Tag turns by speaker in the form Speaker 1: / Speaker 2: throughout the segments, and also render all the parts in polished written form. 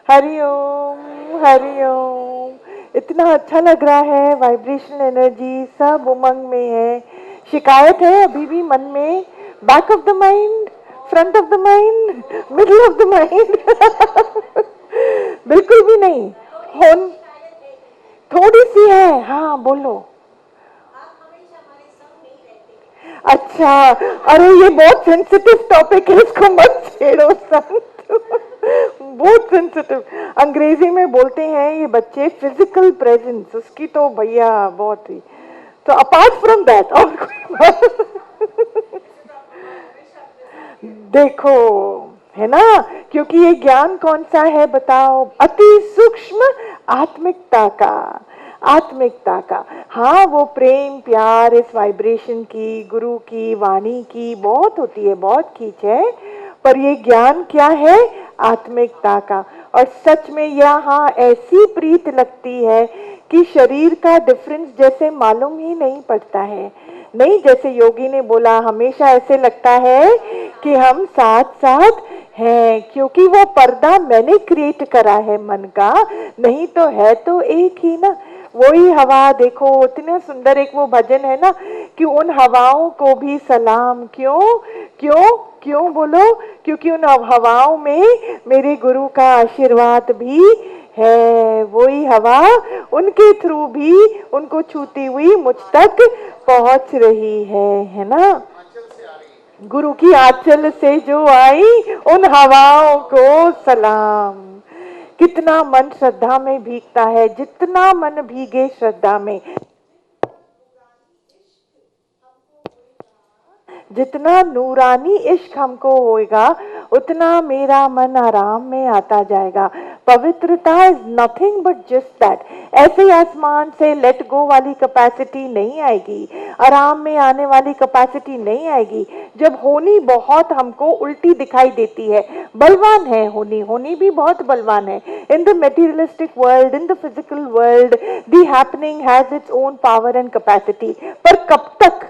Speaker 1: हरि ओम हरि ओम। इतना अच्छा लग रहा है, वाइब्रेशनल एनर्जी सब उमंग में है। शिकायत है अभी भी मन में? Back of the mind, front of the mind, middle of the mind? बिल्कुल भी नहीं। होन थोड़ी सी है, हाँ बोलो। अच्छा, अरे ये बहुत सेंसिटिव टॉपिक है, इसको मत छेड़ो संत। बहुत सेंसिटिव। अंग्रेजी में बोलते हैं ये बच्चे फिजिकल प्रेजेंस, उसकी तो भैया बहुत ही। तो अपार्ट फ्रॉम दैट और कोई बात? देखो, है ना, क्योंकि ये ज्ञान कौन सा है बताओ? अति सूक्ष्म आत्मिकता का, आत्मिकता का। हाँ, वो प्रेम प्यार इस वाइब्रेशन की, गुरु की वाणी की बहुत होती है, बहुत खींच है, पर ये ज्ञान क्या है? आत्मिकता का। और सच में यहाँ ऐसी प्रीत लगती है कि शरीर का डिफरेंस जैसे मालूम ही नहीं पड़ता है। नहीं, जैसे योगी ने बोला, हमेशा ऐसे लगता है कि हम साथ साथ हैं, क्योंकि वो पर्दा मैंने क्रिएट करा है मन का, नहीं तो है तो एक ही ना। वही हवा देखो, इतने सुंदर एक वो भजन है ना कि उन हवाओं को भी सलाम। क्यों क्यों क्यों बोलो? क्योंकि उन हवाओं में मेरे गुरु का आशीर्वाद भी है। वही हवा उनके थ्रू भी उनको छूती हुई मुझ तक पहुंच रही है ना? गुरु की आंचल से जो आई उन हवाओं को सलाम। कितना मन श्रद्धा में भीगता है, जितना मन भीगे श्रद्धा में, जितना नूरानी इश्क हमको होएगा, उतना मेरा मन आराम में आता जाएगा। पवित्रता is nothing but just that. ऐसे आसमान से लेट गो वाली कैपेसिटी नहीं आएगी, आराम में आने वाली कैपेसिटी नहीं आएगी। जब होनी बहुत हमको उल्टी दिखाई देती है, बलवान है होनी, होनी भी बहुत बलवान है। In the materialistic world, in the physical world, the happening has its own power and capacity. पर कब तक?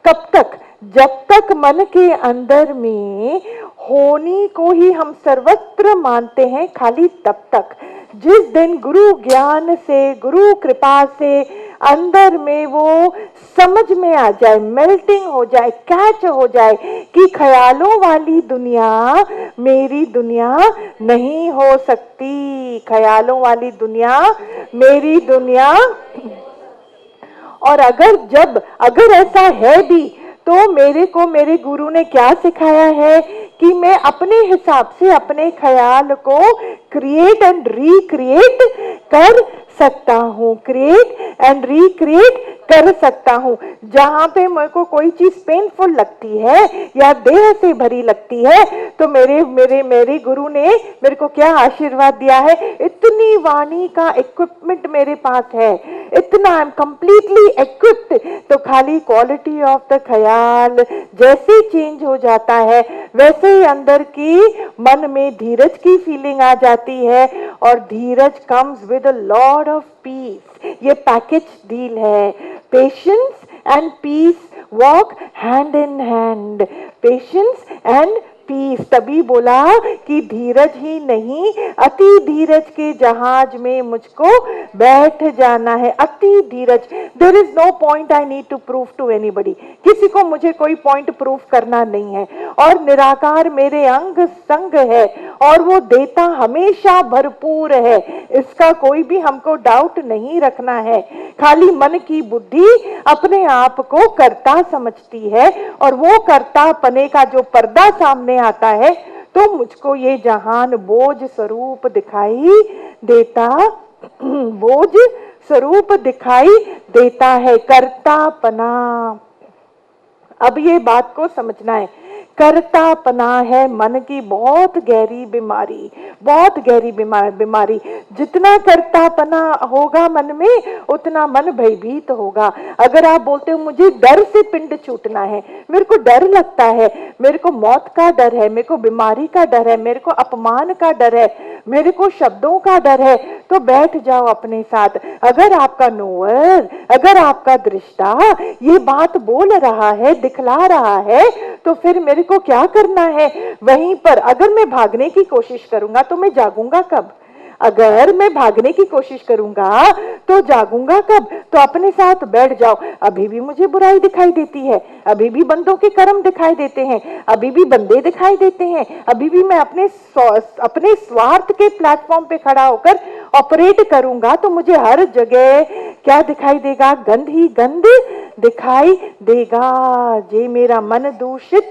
Speaker 1: कब तक? जब तक मन के अंदर में होनी को ही हम सर्वत्र मानते हैं, खाली तब तक। जिस दिन गुरु ज्ञान से, गुरु कृपा से अंदर में वो समझ में आ जाए, मेल्टिंग हो जाए, कैच हो जाए कि ख्यालों वाली दुनिया मेरी दुनिया नहीं हो सकती, ख्यालों वाली दुनिया मेरी दुनिया। और अगर ऐसा है भी, तो मेरे को मेरे गुरु ने क्या सिखाया है कि मैं अपने हिसाब से अपने ख्याल को क्रिएट एंड रिक्रिएट कर सकता हूँ, क्रिएट एंड रिक्रिएट कर सकता हूँ। जहां पे मेरे को कोई चीज पेनफुल लगती है या देह से भरी लगती है, तो मेरे मेरे मेरे गुरु ने मेरे को क्या आशीर्वाद दिया है? इतनी वाणी का इक्विपमेंट मेरे पास है, इतना आई एम कंप्लीटली इक्विप्ड। तो खाली क्वालिटी ऑफ द ख्याल जैसे चेंज हो जाता है, वैसे ही अंदर की मन में धीरज की फीलिंग आ जाती है, और धीरज comes with a lot of peace. ये पैकेज डील है। Patience and peace walk hand in hand, patience and peace. तभी बोला कि धीरज ही नहीं, अति धीरज के जहाज में मुझको बैठ जाना है। अति धीरज, there is no point I need to prove to anybody. किसी को मुझे कोई पॉइंट प्रूव करना नहीं है। और निराकार मेरे अंग संग है, और वो देता हमेशा भरपूर है, इसका कोई भी हमको डाउट नहीं रखना है। खाली मन की बुद्धि अपने आप को कर्ता समझती है, और वो कर्ता पने का जो पर्दा सामने आता है, तो मुझको ये जहान बोझ स्वरूप दिखाई देता, बोझ स्वरूप दिखाई देता है। कर्तापना, अब ये बात को समझना है। कर्तापना है मन की बहुत गहरी बीमारी, बहुत गहरी बीमारी। जितना कर्तापना होगा मन में, उतना मन भयभीत होगा। अगर आप बोलते हो मुझे डर से पिंड छूटना है, मेरे को डर लगता है, मेरे को मौत का डर है, मेरे को बीमारी का डर है, मेरे को अपमान का डर है, मेरे को शब्दों का डर है, तो बैठ जाओ अपने साथ। अगर आपका नोअर, अगर आपका दृष्टा ये बात बोल रहा है, दिखला रहा है, तो फिर मेरे को क्या करना है? वहीं पर अगर मैं भागने की कोशिश करूंगा तो मैं जागूंगा कब? अगर मैं भागने की कोशिश करूंगा तो जागूंगा कब? तो अपने साथ बैठ जाओ, अभी भी मुझे बुराई दिखाई देती है, अभी भी बंदों के कर्म दिखाई देते हैं, अभी भी बंदे दिखाई देते हैं, अभी भी मैं अपने स्वार्थ के प्लेटफॉर्म पे खड़ा होकर ऑपरेट करूंगा तो मुझे हर जगह क्या दिखाई देगा? गंद ही गंद दिखाई देगा। जे मेरा मन दूषित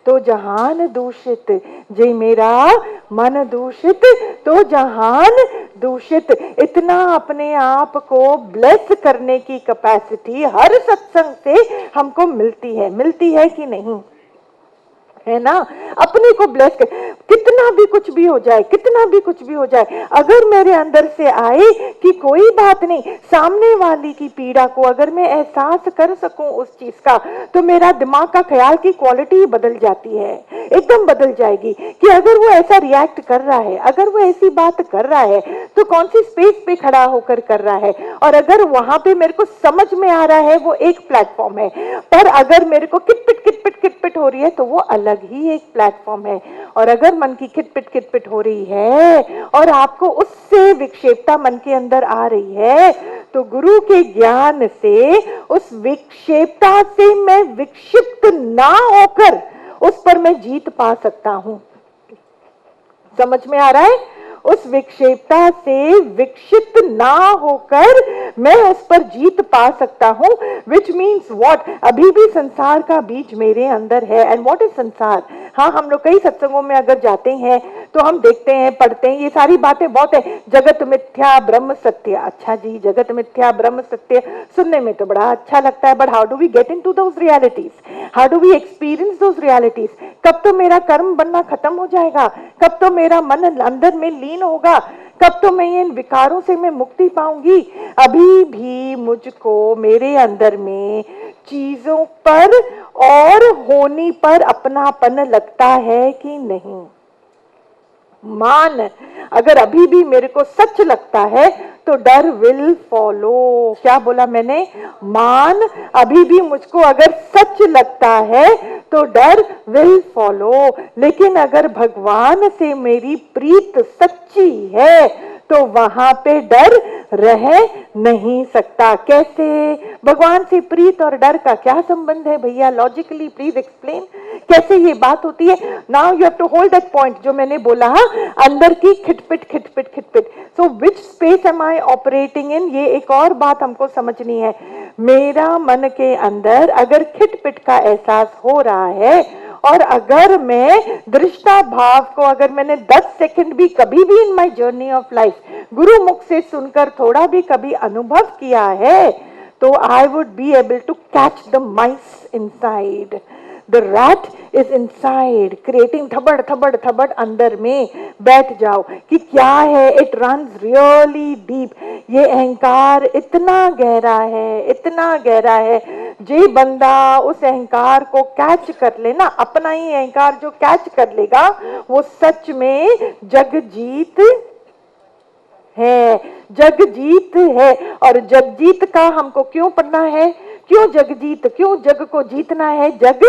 Speaker 1: तो जहान दूषित, जे मेरा मन दूषित तो जहान दूषित। इतना अपने आप को ब्लेस करने की कैपेसिटी हर सत्संग से हमको मिलती है कि नहीं? है ना? अपने को ब्लेस कर, कितना भी कुछ भी हो जाए, कितना भी कुछ भी हो जाए, अगर मेरे अंदर से आए कि कोई बात नहीं, सामने वाली की पीड़ा को अगर मैं एहसास कर सकूं उस चीज का, तो मेरा दिमाग का ख्याल की क्वालिटी बदल जाती है, एकदम बदल जाएगी। कि अगर वो ऐसा रिएक्ट कर रहा है, अगर वो ऐसी बात कर रहा है, तो कौन सी स्पेस पे खड़ा होकर कर रहा है, और अगर वहां पे मेरे को समझ में आ रहा है वो एक प्लेटफॉर्म है, पर अगर मेरे को किटपिट हो रही है तो वो अलग ही एक प्लेटफॉर्म है। और अगर मन की किटपिट हो रही है और आपको उससे विक्षेपता मन के अंदर आ रही है, तो गुरु के ज्ञान से उस विक्षेपता से मैं विक्षिप्त ना होकर उस पर मैं जीत पा सकता हूं। समझ में आ रहा है? उस विक्षेपता से विक्षिप्त ना होकर मैं उस पर जीत पा सकता हूं। Which means what? अभी भी संसार का बीज मेरे अंदर है। एंड वॉट इज संसार? हाँ, हम लोग कई सत्संगों में अगर जाते हैं तो हम देखते हैं, पढ़ते हैं, ये सारी बातें बहुत है। जगत मिथ्या ब्रह्म सत्य। अच्छा जी, जगत मिथ्या ब्रह्म सत्य सुनने में तो बड़ा अच्छा लगता है, but how do we get into those realities? How do we experience those realities? कब तो मेरा कर्म बनना खत्म हो जाएगा? कब तो मेरा मन अंदर में लीन होगा? कब तो मैं इन विकारों से मैं मुक्ति पाऊंगी? अभी भी मुझको मेरे अंदर में चीजों पर और होनी पर अपनापन लगता है कि नहीं? मान अगर अभी भी मेरे को सच लगता है तो डर विल फॉलो। क्या बोला मैंने? मान अभी भी मुझको अगर सच लगता है तो डर विल फॉलो। लेकिन अगर भगवान से मेरी प्रीत सच्ची है तो वहां पे डर रह नहीं सकता। कैसे? भगवान से प्रीत और डर का क्या संबंध है भैया? लॉजिकली प्लीज एक्सप्लेन, कैसे ये बात होती है? Now you have to hold that point जो मैंने बोला, अंदर की खिटपिट। So which space am I operating in? ये एक और बात हमको समझनी है। मेरा मन के अंदर अगर खिटपिट का एहसास हो रहा है और अगर मैं दृष्टा भाव को अगर मैंने 10 सेकंड भी कभी भी in my journey of life गुरु मुख से सुनकर थोड़ा भी कभी अनुभव किया है, तो I would be able to catch the mice inside. The rat is inside, creating थबड़ अंदर में बैठ जाओ कि क्या है? It runs really deep. ये अहंकार इतना गहरा है। जे बंदा उस अहंकार को कैच कर लेना, अपना ही अहंकार जो कैच कर लेगा, वो सच में जगजीत है। जगजीत है। और जगजीत का हमको क्यों पढ़ना है? क्यों जगजीत? क्यों जग को जीतना है? जग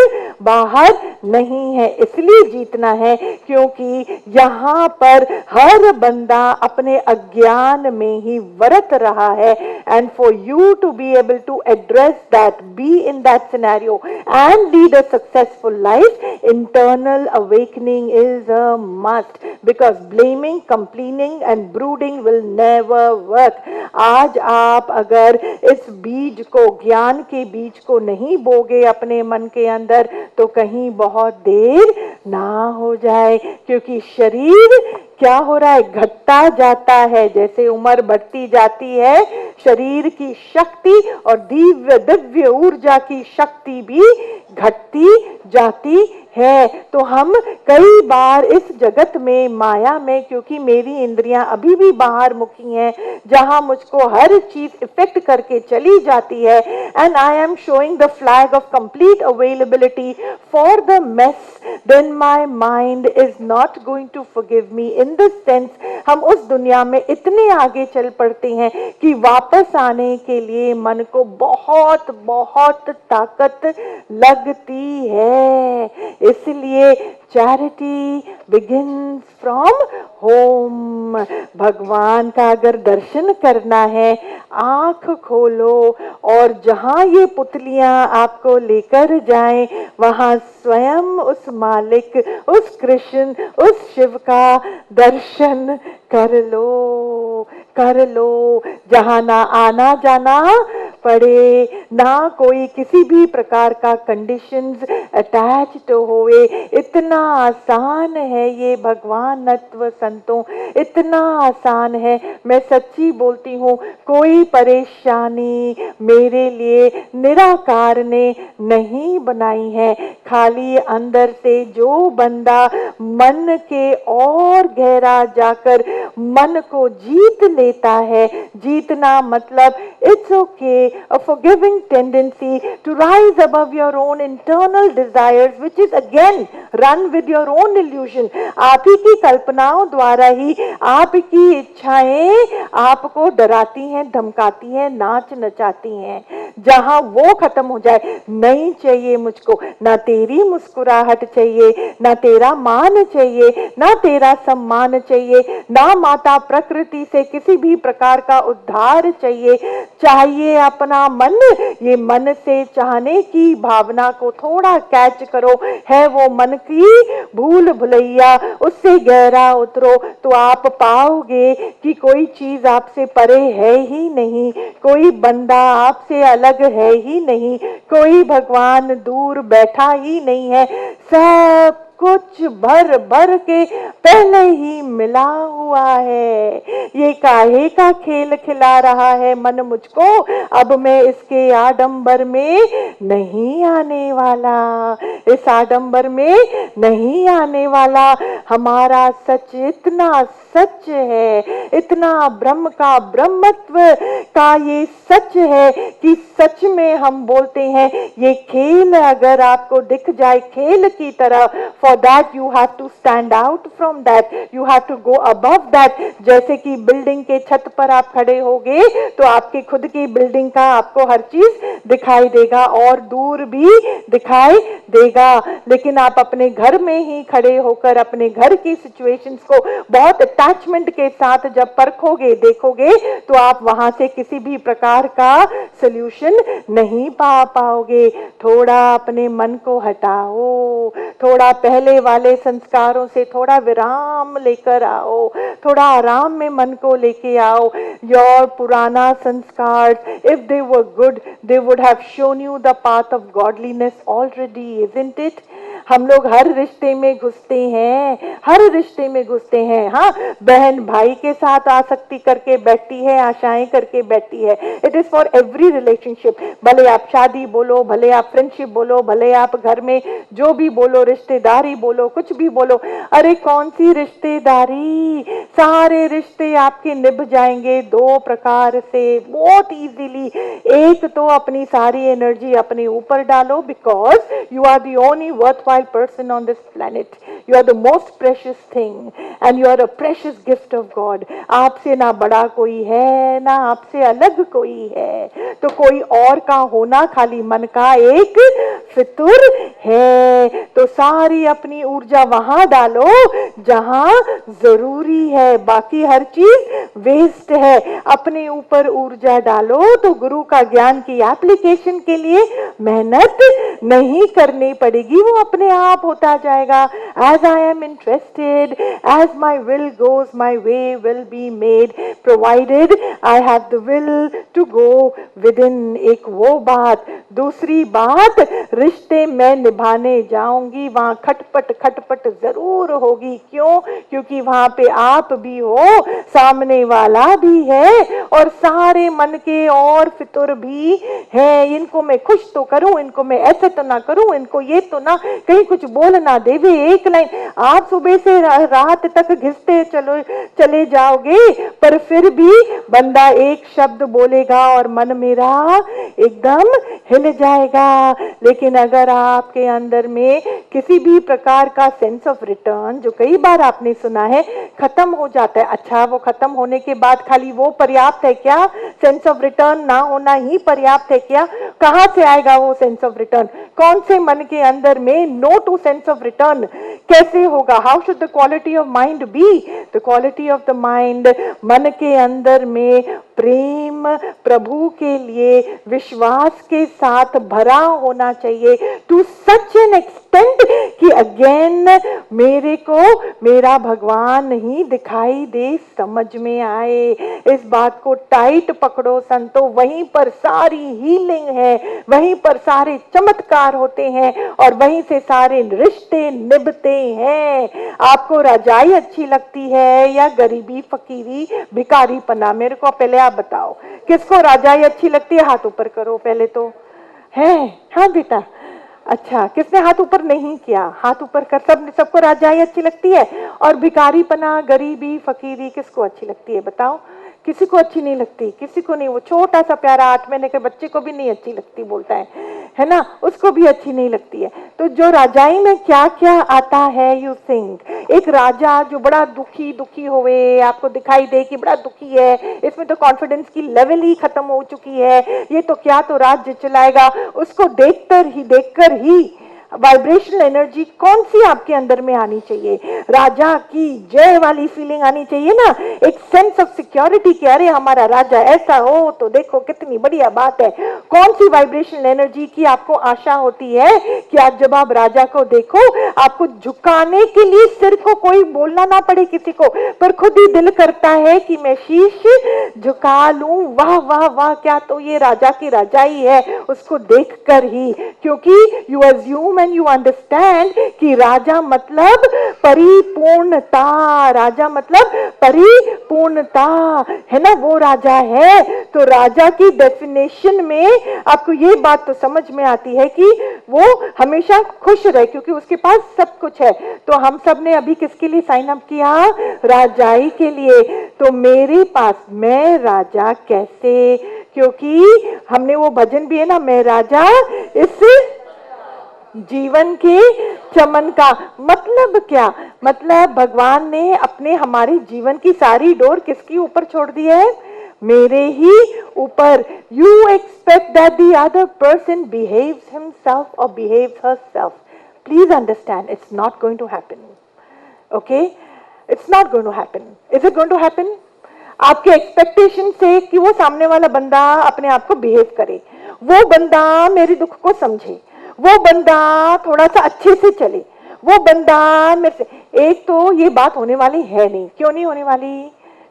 Speaker 1: बाहर नहीं है, इसलिए जीतना है क्योंकि यहाँ पर हर बंदा अपने अज्ञान में ही वर्त रहा है। And for you to be able to address that, be in that scenario and lead a successful life, internal awakening is a must, because blaming, complaining and brooding will never work. आज आप अगर इस बीज को, ज्ञान के बीज को नहीं बोगे अपने मन के अंदर, तो कहीं बहुत देर ना हो जाए। क्योंकि शरीर क्या हो रहा है? घटता जाता है। जैसे उम्र बढ़ती जाती है, शरीर की शक्ति और दिव्य ऊर्जा की शक्ति भी घटती जाती है। तो हम कई बार इस जगत में, माया में, क्योंकि मेरी इंद्रियां अभी भी बाहर मुखी हैं, जहां मुझको हर चीज इफेक्ट करके चली जाती है, and I am showing the flag of complete availability for the mess, then my mind is not going to forgive me. In the sense हम उस दुनिया में इतने आगे चल पड़ते हैं कि वापस आने के लिए मन को बहुत ताकत लगती है। इसलिए चैरिटी बिगिंस फ्रॉम होम। भगवान का अगर दर्शन करना है, आंख खोलो और जहां ये पुतलियां आपको लेकर जाएं, वहां स्वयं उस मालिक, उस कृष्ण, उस शिव का दर्शन कर लो, कर लो। जहां ना आना जाना पड़े, ना कोई किसी भी प्रकार का कंडीशंस अटैच्ड होए। इतना आसान है ये भगवानत्व संतों, इतना आसान है। मैं सच्ची बोलती हूँ, कोई परेशानी मेरे लिए निराकार ने नहीं बनाई है। खाली अंदर से जो बंदा मन के और गहरा जाकर मन को जीत लेता है, जीतना मतलब it's okay, a forgiving tendency to rise above your own internal desires, which is again run with your own illusion। आप ही की कल्पनाओं द्वारा ही आपकी इच्छाएं आपको डराती हैं, धमकाती हैं, नाच नचाती हैं। जहां वो खत्म हो जाए, नहीं चाहिए मुझको, ना तेरी मुस्कुराहट चाहिए, ना तेरा मान चाहिए, ना तेरा सम्मान चाहिए, ना माता प्रकृति से किसी भी प्रकार का उद्धार चाहिए। चाहिए अपना मन। ये मन से चाहने की भावना को थोड़ा कैच करो, है वो मन की भूल भुलैया, उससे गहरा उतरो तो आप पाओगे कि कोई चीज आपसे परे है ही नहीं, कोई बंदा आपसे अलग है ही नहीं, कोई भगवान दूर बैठा ही नहीं है। सब कुछ भर भर के पहले ही मिला हुआ है। ये काहे का खेल खिला रहा है मन मुझको, अब मैं इसके आडंबर में नहीं आने वाला, इस आडंबर में नहीं आने वाला। हमारा सच इतना सच है, इतना ब्रह्म का ब्रह्मत्व का ये सच है कि सच में हम बोलते हैं ये खेल अगर आपको दिख जाए खेल की तरह, for that you have to stand out from that, you have to go above that। जैसे कि बिल्डिंग के छत पर आप खड़े होगे तो आपकी खुद की बिल्डिंग का आपको हर चीज दिखाई देगा और दूर भी दिखाई देगा, लेकिन आप अपने घर में ही खड़े होकर अपने घर की सिचुएशंस को बहुत अटैचमेंट के साथ जब परखोगे, देखोगे, तो आप वहां से किसी भी प्रकार का सॉल्यूशन नहीं पा पाओगे। थोड़ा अपने मन को हटाओ, थोड़ा पहले वाले संस्कारों से थोड़ा विराम लेकर आओ, थोड़ा आराम में मन को लेके आओ। योर पुराना संस्कार, if they were good, they would have shown you the path of godliness already, isn't it? हम लोग हर रिश्ते में घुसते हैं, हर रिश्ते में घुसते हैं। हाँ, बहन भाई के साथ आसक्ति करके बैठती है, आशाएं करके बैठती है। It is for every relationship, भले आप शादी बोलो, भले आप फ्रेंडशिप बोलो, भले आप घर में जो भी बोलो, रिश्तेदारी बोलो, कुछ भी बोलो। अरे कौन सी रिश्तेदारी, सारे रिश्ते आपके निभ जाएंगे दो प्रकार से बहुत इजीली। एक तो अपनी सारी एनर्जी अपने ऊपर डालो, because you are the only worthwhile person on this planet, you are the most precious thing and you are a precious gift of God। आपसे ना बड़ा कोई है, ना आपसे अलग कोई है, तो कोई और का होना खाली मन का एक फितूर है। तो सारी अपनी ऊर्जा वहां डालो जहां जरूरी है, बाकी हर चीज वेस्ट है। अपने ऊपर ऊर्जा डालो तो गुरु का ज्ञान की एप्लीकेशन के लिए मेहनत नहीं करनी पड़ेगी, वो अपने आप होता जाएगा। As I am interested, as my will goes, my way will be made, provided I have the will to go within। एक वो बात। दूसरी बात, रिश्ते में निभाने जाऊंगी, वहां खटपट खटपट जरूर होगी। क्यों? क्योंकि वहां पे आप भी हो, सामने वाला भी है और सारे मन के और फितुर भी है। इनको मैं खुश तो करूं, इनको मैं ऐसे तो ना करूं, इनको ये तो ना, कहीं कुछ बोल ना देवे एक लाइन। आप सुबह से रात तक घिसते चले जाओगे, पर फिर भी बंदा एक शब्द बोले बोलेगा और मन मेरा एकदम हिल जाएगा। लेकिन अगर आपके अंदर में किसी भी प्रकार का सेंस ऑफ रिटर्न, जो कई बार आपने सुना है, खत्म हो जाता है, अच्छा वो खत्म होने के बाद खाली वो पर्याप्त है क्या? सेंस ऑफ रिटर्न ना होना ही पर्याप्त है क्या? कहां से आएगा वो सेंस ऑफ रिटर्न? कौन से मन के अंदर में no to sense of return कैसे होगा? How should the quality of mind be? The quality of the mind, मन के अंदर में प्रेम, प्रभु के लिए विश्वास के साथ भरा होना चाहिए, टू सच एन एक्सटेंट कि अगेन मेरे को मेरा भगवान ही दिखाई दे, समझ में आए। इस बात को टाइट पकड़ो संतो, वहीं पर सारी हीलिंग है, वहीं पर सारे चमत्कार होते हैं और वहीं से सारे रिश्ते निभते हैं। आपको रजाई अच्छी लगती है या गरीबी, फकीरी, भिखारी पना? मेरे को पहले आप बताओ, किसको रजाई अच्छी लगती है? हाथ ऊपर करो पहले तो। है? हाँ बेटा, अच्छा, किसने हाथ ऊपर नहीं किया? हाथ ऊपर कर। सबको रजाई अच्छी लगती है। और भिखारी पना, गरीबी, फकीरी किसको अच्छी लगती है बताओ? किसी को अच्छी नहीं लगती, किसी को नहीं। वो छोटा सा प्यारा 8 महीने के बच्चे को भी नहीं अच्छी लगती, बोलता है ना, उसको भी अच्छी नहीं लगती है। तो जो राजाई में क्या क्या आता है, यू थिंक एक राजा जो बड़ा दुखी होवे, आपको दिखाई दे कि बड़ा दुखी है, इसमें तो कॉन्फिडेंस की लेवल ही खत्म हो चुकी है, ये तो क्या तो राज्य चलाएगा, उसको देखकर ही वाइब्रेशनल एनर्जी कौन सी आपके अंदर में आनी चाहिए? राजा की जय वाली फीलिंग आनी चाहिए ना, एक सेंस ऑफ सिक्योरिटी कि अरे हमारा राजा ऐसा हो तो देखो कितनी बढ़िया बात है। कौन सी वाइब्रेशनल एनर्जी की आपको आशा होती है कि आज जब आप राजा को देखो, आपको झुकाने के लिए सिर को कोई बोलना ना पड़े किसी को, पर खुद ही दिल करता है कि मैं शीश झुका लूं। वाह वाह वाह, क्या तो ये राजा की राजाई है, उसको देखकर ही। क्योंकि you assume and you understand कि राजा मतलब परिपूर्णता, राजा मतलब परिपूर्णता है ना, वो राजा है। तो राजा की डेफिनेशन में आपको ये बात तो समझ में आती है कि वो हमेशा खुश रहे क्योंकि उसके पास सब कुछ है। तो हम सब ने अभी किसके लिए साइन अप किया? राजाई के लिए। तो मेरे पास, मैं राजा कैसे? क्योंकि हमने वो भजन भी है ना, मैं राजा इस जीवन के चमन का। मतलब क्या? मतलब भगवान ने अपने हमारे जीवन की सारी डोर किसके ऊपर छोड़ दी है? मेरे ही ऊपर। You expect that the other person behaves himself और behaves herself. Please understand, it's not going to happen. Okay, it's not going to happen. Is it going to happen? आपके एक्सपेक्टेशन से कि वो सामने वाला बंदा अपने आप को बिहेव करे, वो बंदा मेरे दुख को समझे, वो बंदा थोड़ा सा अच्छे से चले, वो बंदा मेरे से, एक तो ये बात होने वाली है नहीं। क्यों नहीं होने वाली?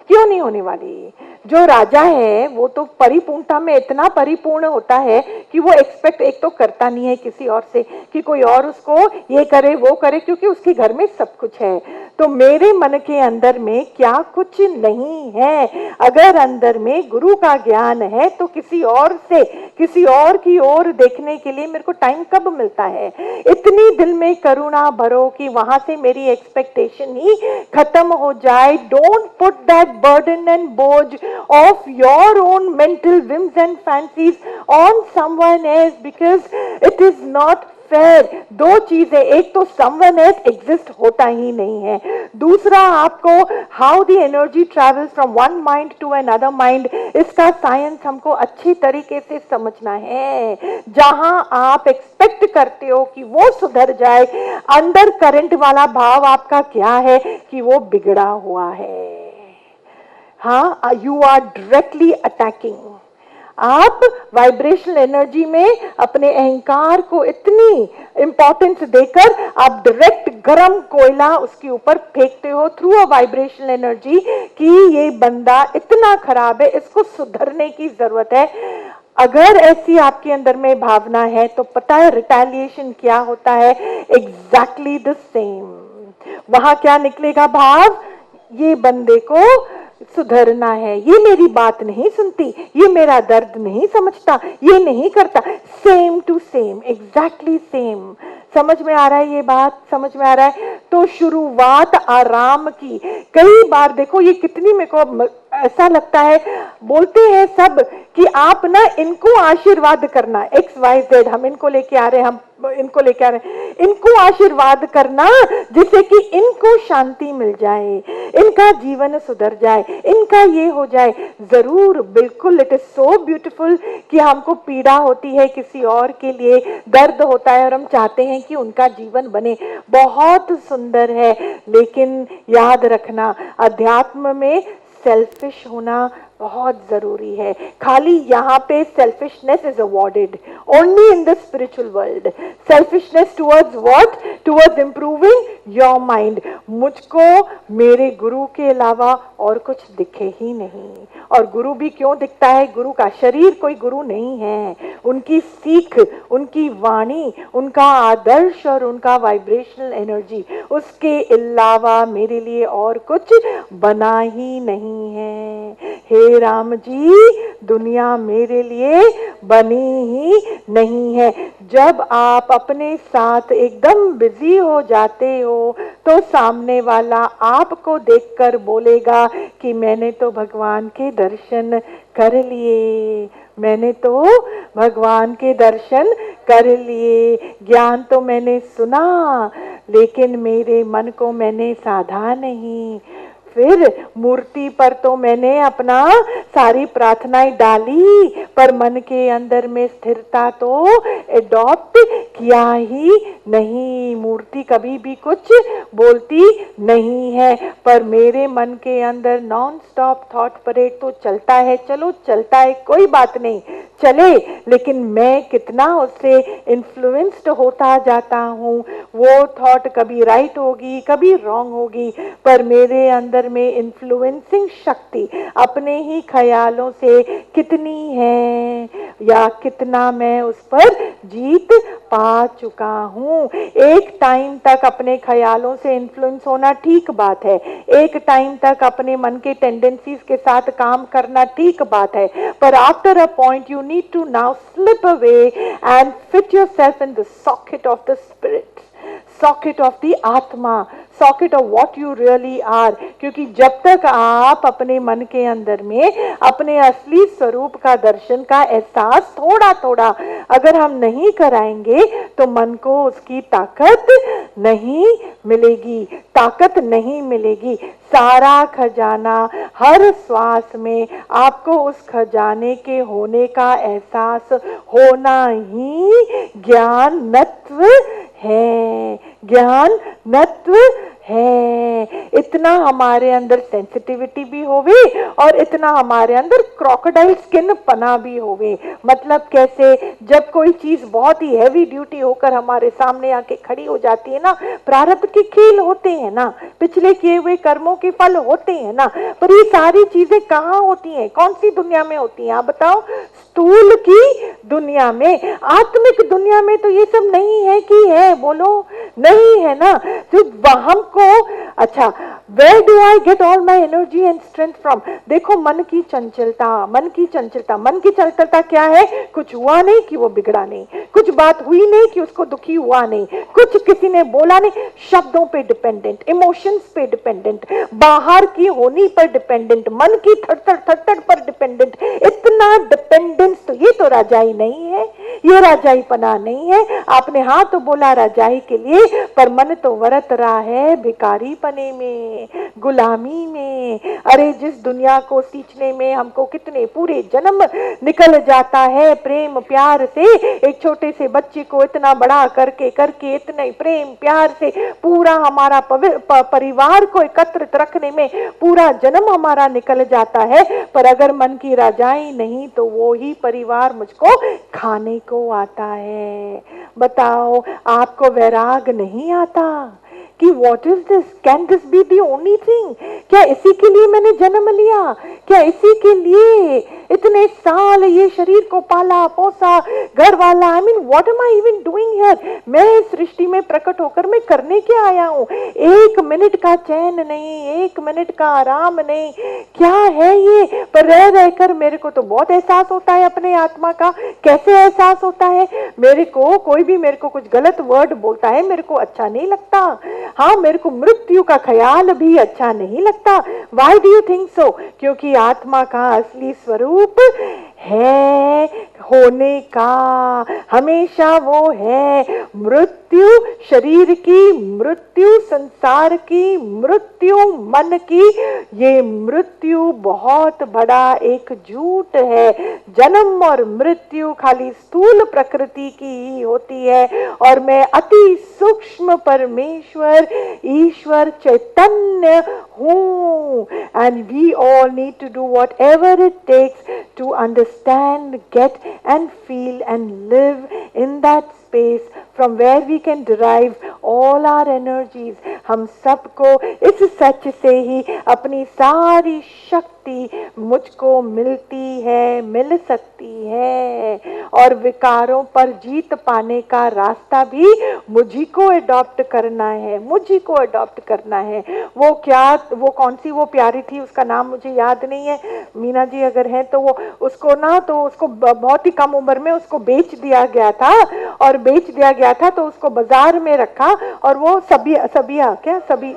Speaker 1: क्यों नहीं होने वाली? जो राजा है वो तो परिपूर्णता में इतना परिपूर्ण होता है कि वो एक्सपेक्ट एक तो करता नहीं है किसी और से कि कोई और उसको ये करे वो करे, क्योंकि उसके घर में सब कुछ है। तो मेरे मन के अंदर में क्या कुछ नहीं है? अगर अंदर में गुरु का ज्ञान है तो किसी और से, किसी और की ओर देखने के लिए मेरे को टाइम कब मिलता है? इतनी दिल में करुणा भरो कि वहां से मेरी एक्सपेक्टेशन ही खत्म हो जाए। Don't put that burden and board of your own mental whims and fancies on someone else because it is not fair। दो चीजें, एक तो someone else exist होता ही नहीं है, दूसरा आपको how the energy travels from one mind to another mind, इसका साइंस हमको अच्छी तरीके से समझना है। जहां आप एक्सपेक्ट करते हो कि वो सुधर जाए, अंदर करंट वाला भाव आपका क्या है कि वो बिगड़ा हुआ है। हाँ, यू आर डायरेक्टली अटैकिंग। आप वाइब्रेशनल एनर्जी में अपने अहंकार को इतनी इंपॉर्टेंस देकर आप डायरेक्ट गरम कोयला उसके ऊपर फेंकते हो थ्रू अ वाइब्रेशनल एनर्जी कि ये बंदा इतना खराब है, इसको सुधरने की जरूरत है। अगर ऐसी आपके अंदर में भावना है तो पता है रिटेलिएशन क्या होता है? Exactly the same. वहां क्या निकलेगा भाव? ये बंदे को सुधरना है, ये मेरी बात नहीं सुनती, ये मेरा दर्द नहीं समझता, ये नहीं करता। Same to same, exactly same. समझ में आ रहा है ये बात? समझ में आ रहा है? तो शुरुआत आराम की। कई बार देखो ये कितनी मेरे को ऐसा लगता है, बोलते हैं सब कि आप ना इनको आशीर्वाद करना, XYZ हम इनको लेके आ रहे हैं, हम इनको लेके आ रहे हैं, इनको आशीर्वाद करना जिससे कि इनको शांति मिल जाए, इनका जीवन सुधर जाए, इनका ये हो जाए। जरूर, बिल्कुल, इट इज सो ब्यूटीफुल कि हमको पीड़ा होती है, किसी और के लिए दर्द होता है और हम चाहते हैं कि उनका जीवन बने, बहुत सुंदर है। लेकिन याद रखना, अध्यात्म में सेल्फिश होना बहुत जरूरी है। खाली यहाँ पे selfishness is awarded only in the spiritual world. Selfishness towards what? Towards improving your mind. मुझको मेरे गुरु के अलावा और कुछ दिखे ही नहीं। और गुरु भी क्यों दिखता है? गुरु का शरीर कोई गुरु नहीं है, उनकी सीख, उनकी वाणी, उनका आदर्श और उनका वाइब्रेशनल एनर्जी, उसके अलावा मेरे लिए और कुछ बना ही नहीं है। हे राम जी, दुनिया मेरे लिए बनी ही नहीं है। जब आप अपने साथ एकदम बिजी हो जाते हो तो सामने वाला आपको देखकर बोलेगा कि मैंने तो भगवान के दर्शन कर लिए, मैंने तो भगवान के दर्शन कर लिए, ज्ञान तो मैंने सुना लेकिन मेरे मन को मैंने साधा नहीं। फिर मूर्ति पर तो मैंने अपना सारी प्रार्थनाएं डाली, पर मन के अंदर में स्थिरता तो एडॉप्ट किया ही नहीं। मूर्ति कभी भी कुछ बोलती नहीं है, पर मेरे मन के अंदर नॉन स्टॉप थॉट परेड तो चलता है। चलो चलता है, कोई बात नहीं, चले, लेकिन मैं कितना उससे इन्फ्लुएंस्ड होता जाता हूँ। वो थॉट कभी राइट होगी, कभी रॉन्ग होगी, पर मेरे अंदर में इन्फ्लुएंसिंग शक्ति अपने ही ख्यालों से कितनी है, या कितना मैं उस पर जीत पा चुका हूँ। एक टाइम तक अपने ख्यालों से इन्फ्लुएंस होना ठीक बात है, एक टाइम तक अपने मन के टेंडेंसीज के साथ काम करना ठीक बात है, पर after a point you need to now slip away and fit yourself in the socket of the spirit, socket of the आत्मा, socket of what you really are. क्योंकि जब तक आप अपने मन के अंदर में अपने असली स्वरूप का दर्शन का एहसास थोड़ा थोड़ा अगर हम नहीं कराएंगे तो मन को उसकी ताकत नहीं मिलेगी, ताकत नहीं मिलेगी। सारा खजाना हर श्वास में आपको उस खजाने के होने का एहसास होना ही ज्ञानत्व है, ज्ञानत्व है। इतना हमारे अंदर सेंसिटिविटी भी होवे और इतना हमारे अंदर क्रोकोडाइल स्किन पना भी होवे। मतलब कैसे? जब कोई चीज बहुत ही हैवी ड्यूटी होकर हमारे सामने आके खड़ी हो जाती है ना, प्रारब्ध के खेल होते हैं ना, पिछले किए हुए कर्मों के फल होते हैं ना, पर ये सारी चीजें कहाँ होती हैं? कौन सी दुनिया में होती हैं? आप बताओ। स्थूल की दुनिया में, आत्मिक दुनिया में तो ये सब नहीं है कि है? बोलो, नहीं है ना। तो हमको, अच्छा, where do I get all my energy and strength from? देखो, मन की चंचलता, मन की चंचलता, मन की चंचलता क्या है? कुछ हुआ नहीं कि वो बिगड़ा नहीं, कुछ बात हुई नहीं कि उसको दुखी हुआ नहीं, कुछ किसी ने बोला नहीं, शब्दों पे डिपेंडेंट, इमोशंस पे डिपेंडेंट, बाहर की होनी पर डिपेंडेंट, मन की थड़थड़ थड़थड़ पर डिपेंडेंट। इतना डिपेंडेंस तो ये तो राजाई नहीं है, ये राजाई पना नहीं है। आपने हाँ तो बोला राजाई के लिए, पर मन तो वरत रहा है भिखारी पने में, गुलामी में। अरे जिस दुनिया को सींचने में हमको कितने पूरे जन्म निकल जाता है प्रेम प्यार से, एक छोटे से बच्चे को इतना बड़ा करके करके इतने प्रेम प्यार से पूरा हमारा परिवार को एकत्रित रखने में पूरा जन्म हमारा निकल जाता है, पर अगर मन की राजाई नहीं तो वो ही परिवार मुझको खाने को आता है। बताओ, आपको वैराग नहीं आता कि what is this? Can this be the only thing? क्या इसी के लिए मैंने जन्म लिया? क्या इसी के लिए इतने साल ये शरीर को पाला पोसा, घर वाला? I mean what am I even doing here? मैं इस सृष्टि में प्रकट होकर मैं करने क्या आया हूँ? एक मिनट का चैन नहीं, एक मिनट का आराम नहीं, क्या है ये? पर रह रहकर मेरे को तो बहुत एहसास होता है अपने आत्मा का। कैसे एहसास होता है? मेरे को कोई भी मेरे को कुछ गलत वर्ड बोलता है, मेरे को अच्छा नहीं लगता। हाँ मेरे को मृत्यु का ख्याल भी अच्छा नहीं लगता। Why do you think so? क्योंकि आत्मा का असली स्वरूप है होने का, हमेशा वो है। मृत्यु शरीर की, मृत्यु संसार की, मृत्यु मन की, ये मृत्यु बहुत बड़ा एक झूठ है। जन्म और मृत्यु खाली स्थूल प्रकृति की ही होती है, और मैं अति सूक्ष्म परमेश्वर ईश्वर चैतन्य हूँ। And we all need to do whatever it takes to understand, get and feel and live in that space from where we can derive all our energies. हम सबको इस सच से ही अपनी सारी शक्ति मुझको मिलती है, मिल सकती है। और विकारों पर जीत पाने का रास्ता भी मुझी को अडॉप्ट करना है, मुझी को अडॉप्ट करना है। वो क्या, वो कौन सी वो प्यारी थी, उसका नाम मुझे याद नहीं है, मीना जी अगर है तो वो उसको ना, तो उसको बहुत ही कम उम्र में उसको बेच दिया गया था, और बेच दिया गया था तो उसको बाजार में रखा, और वो सबिया क्या सभी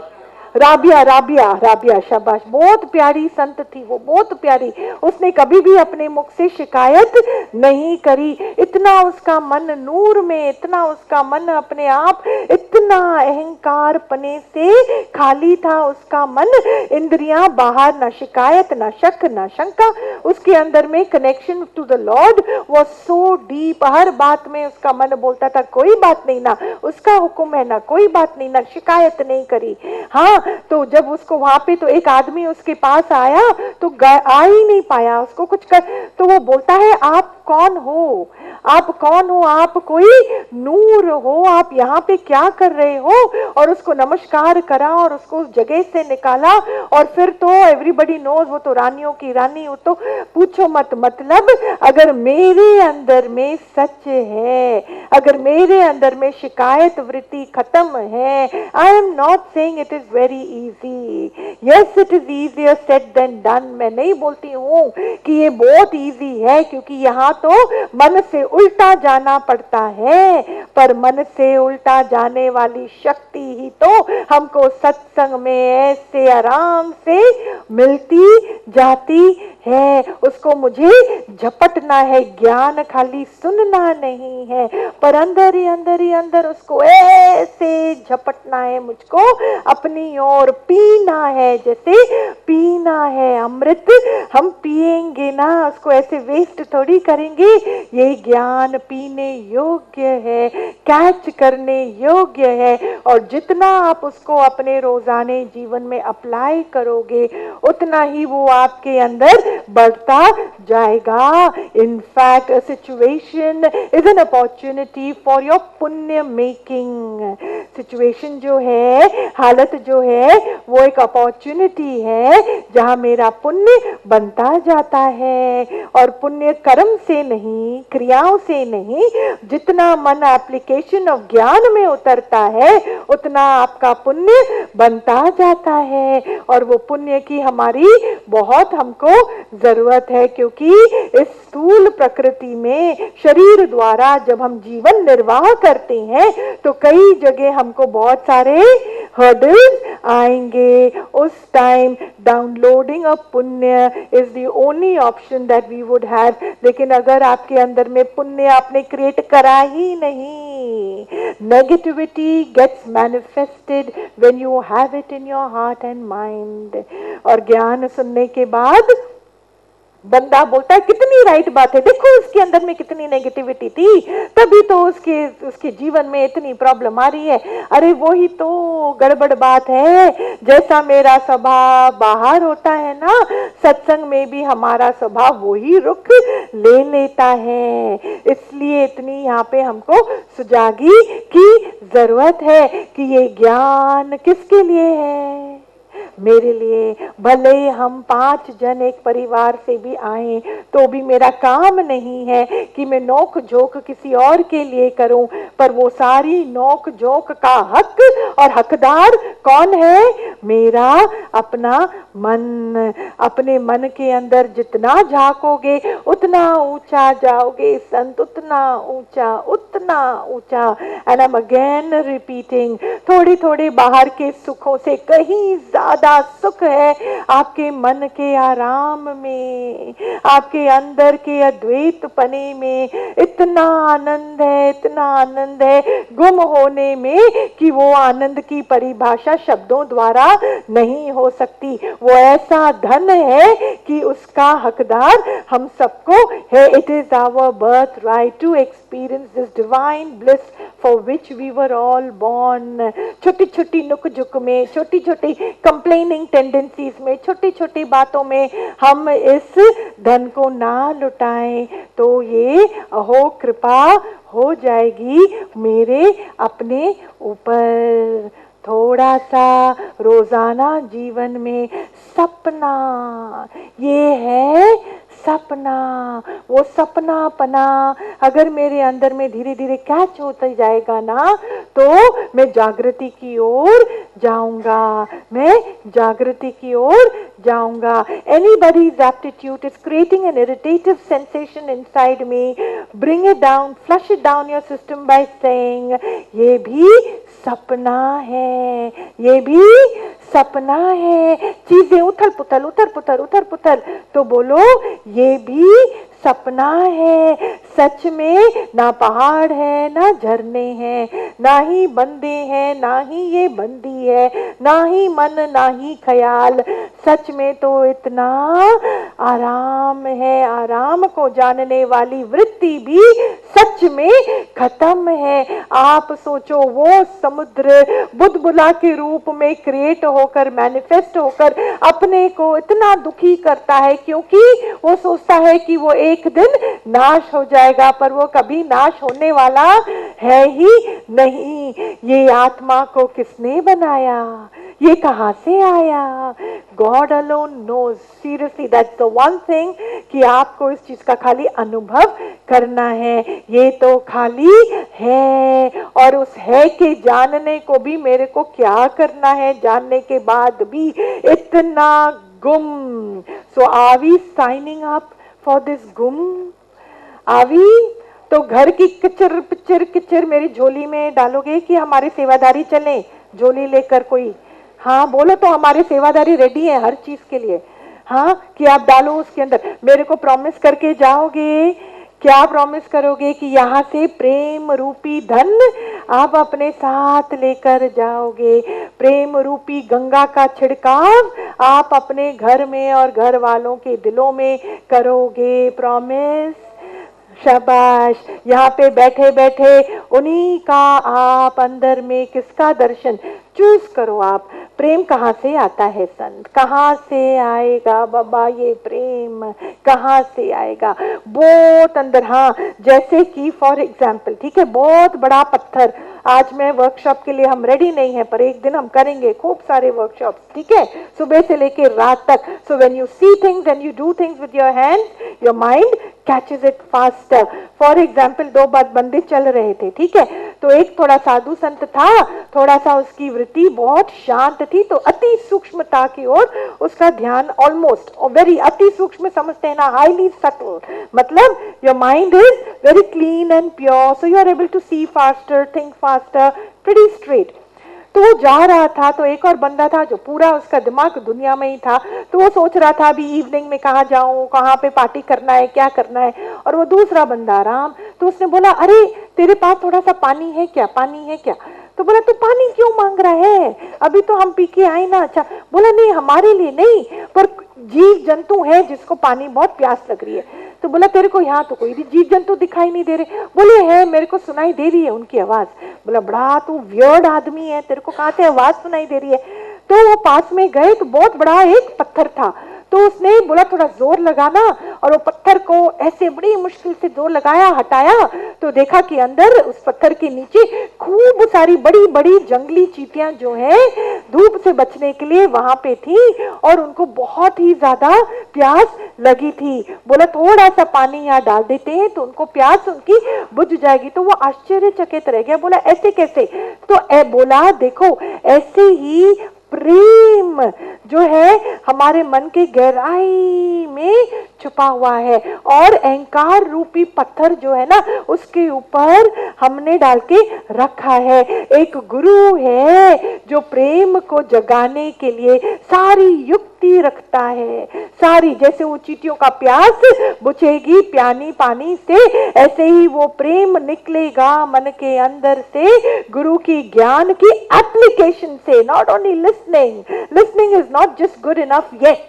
Speaker 1: राबिया राबिया राबिया, शाबाश, बहुत प्यारी संत थी वो, बहुत प्यारी। उसने कभी भी अपने मुख से शिकायत नहीं करी। इतना उसका मन नूर में, इतना उसका मन अपने आप, इतना अहंकार पने से खाली था उसका मन। इंद्रियां बाहर, ना शिकायत, ना शक, ना शंका। उसके अंदर में connection to the lord was so deep. हर बात में उसका मन बोलता था कोई बात नहीं, ना उसका हुक्म है, ना कोई बात नहीं, ना शिकायत नहीं करी। हाँ, तो जब उसको वहां पे तो एक आदमी उसके पास आया तो आ ही नहीं पाया उसको कुछ कर, तो वो बोलता है आप कौन हो, आप कौन हो, आप कोई नूर हो, आप यहाँ पे क्या कर रहे हो? और उसको नमस्कार करा और उसको उस जगह से निकाला। और फिर तो एवरीबडी नोज, वो तो रानियों की रानी, वो तो पूछो मत। मतलब अगर मेरे अंदर में सच है, अगर मेरे अंदर में शिकायत वृत्ति खत्म है, I am not saying it is very easy, yes it is easier said than done. मैं नहीं बोलती हूँ कि ये बहुत इजी है, क्योंकि यहाँ तो मन से उल्टा जाना पड़ता है, पर मन से उल्टा जाने वाली शक्ति ही तो हमको सत्संग में ऐसे आराम से मिलती जाती है। उसको मुझे झपटना है, ज्ञान खाली सुनना नहीं है, पर अंदर ही अंदर ही अंदर उसको ऐसे झपटना है, मुझको अपनी ओर पीना है। जैसे पीना है अमृत, हम पिएंगे ना, उसको ऐसे वेस्ट थोड़ी करेंगे। ये ज्ञान पीने योग्य है, कैच करने योग्य है, और जितना आप उसको अपने रोजाने जीवन में अप्लाई करोगे उतना ही वो आपके अंदर बढ़ता जाएगा। In fact a situation is an opportunity for your पुण्य मेकिंग। सिचुएशन जो है, हालत जो है, वो एक अपॉर्चुनिटी है जहां मेरा पुण्य बनता जाता है। और पुण्य कर्म से नहीं, क्रियाओं से नहीं, जितना मन एप्लीकेशन ऑफ ज्ञान में उतरता है उतना आपका पुण्य बनता जाता है। और वो पुण्य की हमारी बहुत हमको जरूरत है, क्योंकि इस स्थूल प्रकृति में शरीर द्वारा जब हम जीवन निर्वाह करते हैं तो कई जगह हमको बहुत सारे हर्डल्स आएंगे। उस टाइम डाउनलोडिंग ऑफ पुण्य is the only option that we would have. लेकिन अगर आपके अंदर में पुण्य आपने क्रिएट करा ही नहीं, negativity gets manifested when you have it in your heart and mind. और ज्ञान सुनने के बाद बंदा बोलता है कितनी राइट बात है, देखो उसके अंदर में कितनी नेगेटिविटी थी, तभी तो उसके जीवन में इतनी प्रॉब्लम आ रही है। अरे वो ही तो गड़बड़ बात है। जैसा मेरा स्वभाव बाहर होता है ना, सत्संग में भी हमारा स्वभाव वही रुख ले लेता है। इसलिए इतनी यहाँ पे हमको सुजागी की जरूरत है कि ये ज्ञान किसके लिए है? मेरे लिए। भले हम 5 जन एक परिवार से भी आए तो भी मेरा काम नहीं है कि मैं नोक झोंक किसी और के लिए करूं, पर वो सारी नोक झोंक का हक और हकदार कौन है? मेरा अपना मन। अपने मन के अंदर जितना झांकोगे उतना ऊंचा जाओगे संत, उतना ऊंचा, उतना ऊंचा। And I M again repeating, थोड़े थोड़े बाहर के सुखों से कहीं ज्यादा सुख है आपके मन के आराम में, आपके अंदर के अद्वैत पने में। इतना आनंद है, इतना आनंद है गुम होने में कि वो आनंद की परिभाषा शब्दों द्वारा नहीं हो सकती। वो ऐसा धन है कि उसका हकदार हम सबको है। It is our birthright to experience this divine bliss for which we were all born। छोटी छोटी नुक झुक में, छोटी छोटी कंप्लेनिंग टेंडेंसीज में, छोटी छोटी बातों में हम इस धन को ना लुटाएं तो ये अहो कृपा हो जाएगी मेरे अपने ऊपर। थोड़ा सा रोजाना जीवन में सपना, ये है सपना, वो सपना पना अगर मेरे अंदर में धीरे धीरे कैच होता जाएगा ना तो मैं जागृति की ओर जाऊंगा, मैं जागृति की ओर जाऊंगा। Anybody's aptitude is creating an irritative sensation inside me. Bring it down, flush it down your system by saying, ये भी सपना है, ये भी सपना है। चीजें उथल पुथल, उथल पुथल, उथल पुथल, तो बोलो ये भी सपना है। सच में ना पहाड़ है, ना झरने हैं, ना ही बंदे हैं, ना ही ये बंदी है, ना ही मन, ना ही ख्याल। सच में तो इतना आराम है, आराम को जानने वाली वृत्ति भी सच में खत्म है। आप सोचो वो समुद्र बुलबुला के रूप में क्रिएट होकर, मैनिफेस्ट होकर अपने को इतना दुखी करता है क्योंकि वो सोचता है कि वो एक दिन नाश हो जाएगा, पर वो कभी नाश होने वाला है ही नहीं। ये आत्मा को किसने बनाया? ये कहां से आया? God alone knows. Seriously that's the one thing कि आपको इस चीज का खाली अनुभव करना है। ये तो खाली है, और उस है के जानने को भी मेरे को क्या करना है जानने के बाद भी इतना गुम। So are we signing up for this गुम? आवी तो घर की किचर पिचर किचर मेरी झोली में डालोगे कि हमारे सेवादारी चले झोली लेकर कोई? हाँ बोलो तो हमारे सेवादारी रेडी है हर चीज के लिए। हाँ कि आप डालो उसके अंदर। मेरे को प्रॉमिस करके जाओगे, क्या प्रॉमिस करोगे कि यहाँ से प्रेम रूपी धन आप अपने साथ लेकर जाओगे? प्रेम रूपी गंगा का छिड़काव आप अपने घर में और घर वालों के दिलों में करोगे? प्रॉमिस? शाबाश। यहाँ पे बैठे बैठे उन्हीं का आप अंदर में किसका दर्शन चूज करो आप। प्रेम कहाँ से आता है संत? कहाँ से आएगा बाबा ये प्रेम? कहाँ से आएगा? बहुत अंदर। हाँ जैसे कि फॉर एग्जाम्पल, ठीक है, बहुत बड़ा पत्थर। आज मैं वर्कशॉप के लिए हम रेडी नहीं है, पर एक दिन हम करेंगे खूब सारे वर्कशॉप, ठीक है, सुबह से लेके रात तक। So when you see things and you do things with your hands, your mind catches it faster. For example दो बंदे चल रहे थे, ठीक है, तो एक थोड़ा साधु संत था, थोड़ा सा उसकी वृत्ति बहुत शांत थी, तो अति सूक्ष्मता की ओर उसका ध्यान, ऑलमोस्ट वेरी अति सूक्ष्म समझते हैं ना, हाईली सटल, मतलब your mind is very clean and pure, so you are able to see faster, think faster, pretty straight. तो वो जा रहा था, तो एक और बंदा था जो पूरा उसका दिमाग दुनिया में ही था, तो वो सोच रहा था अभी इवनिंग में कहाँ जाऊं, कहाँ पे पार्टी करना है, क्या करना है। और वो दूसरा बंदा आराम, तो उसने बोला अरे तेरे पास थोड़ा सा पानी है क्या, पानी है क्या? तो बोला तू पानी क्यों मांग रहा है, अभी तो हम पी के आए ना। अच्छा, बोला नहीं हमारे लिए नहीं, पर जीव जंतु है जिसको पानी बहुत प्यास लग रही है। तो बोला तेरे को यहाँ तो कोई भी जीव जंतु दिखाई नहीं दे रहे? बोले है, मेरे को सुनाई दे रही है उनकी आवाज। बोला बड़ा तू वियर्ड आदमी है, तेरे को कहाँ से आवाज सुनाई दे रही है? तो वो पास में गए तो बहुत बड़ा एक पत्थर था, तो उसने बोला थोड़ा जोर लगाना, और वो पत्थर को ऐसे बड़ी मुश्किल से जोर लगाया, हटाया, तो देखा कि अंदर उस पत्थर के नीचे खूब सारी बड़ी बड़ी जंगली चींटियां जो है धूप से बचने के लिए वहां पे थी, और उनको बहुत ही ज्यादा प्यास लगी थी। बोला थोड़ा सा पानी यहाँ डाल देते हैं तो उनको प्यास उनकी बुझ जाएगी। तो वो आश्चर्यचकित रह गया, बोला ऐसे कैसे? तो बोला देखो ऐसे ही प्रेम जो है हमारे मन के गहराई में छुपा हुआ है, और अहंकार रूपी पत्थर जो है ना उसके ऊपर हमने डाल के रखा है। एक गुरु है जो प्रेम को जगाने के लिए सारी युक्ति रखता है, सारी, जैसे वो चींटियों का प्यास बुझेगी प्यानी पानी से, ऐसे ही वो प्रेम निकलेगा मन के अंदर से गुरु की ज्ञान की एप्लीकेशन से। Not only listening is not just good enough yet,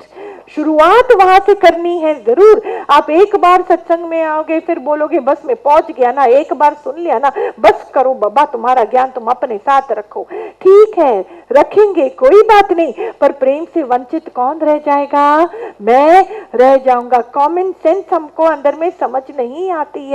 Speaker 1: शुरुआत वहां से करनी है जरूर। आप एक बार सत्संग में आओगे फिर बोलोगे बस मैं पहुंच गया ना, एक बार सुन लिया ना, बस करो बाबा तुम्हारा ज्ञान तुम अपने साथ रखो। ठीक है रखेंगे कोई बात नहीं, पर प्रेम से वंचित कौन रह जाएगा? मैं रह जाऊंगा। कॉमन सेंस हमको अंदर में समझ नहीं आती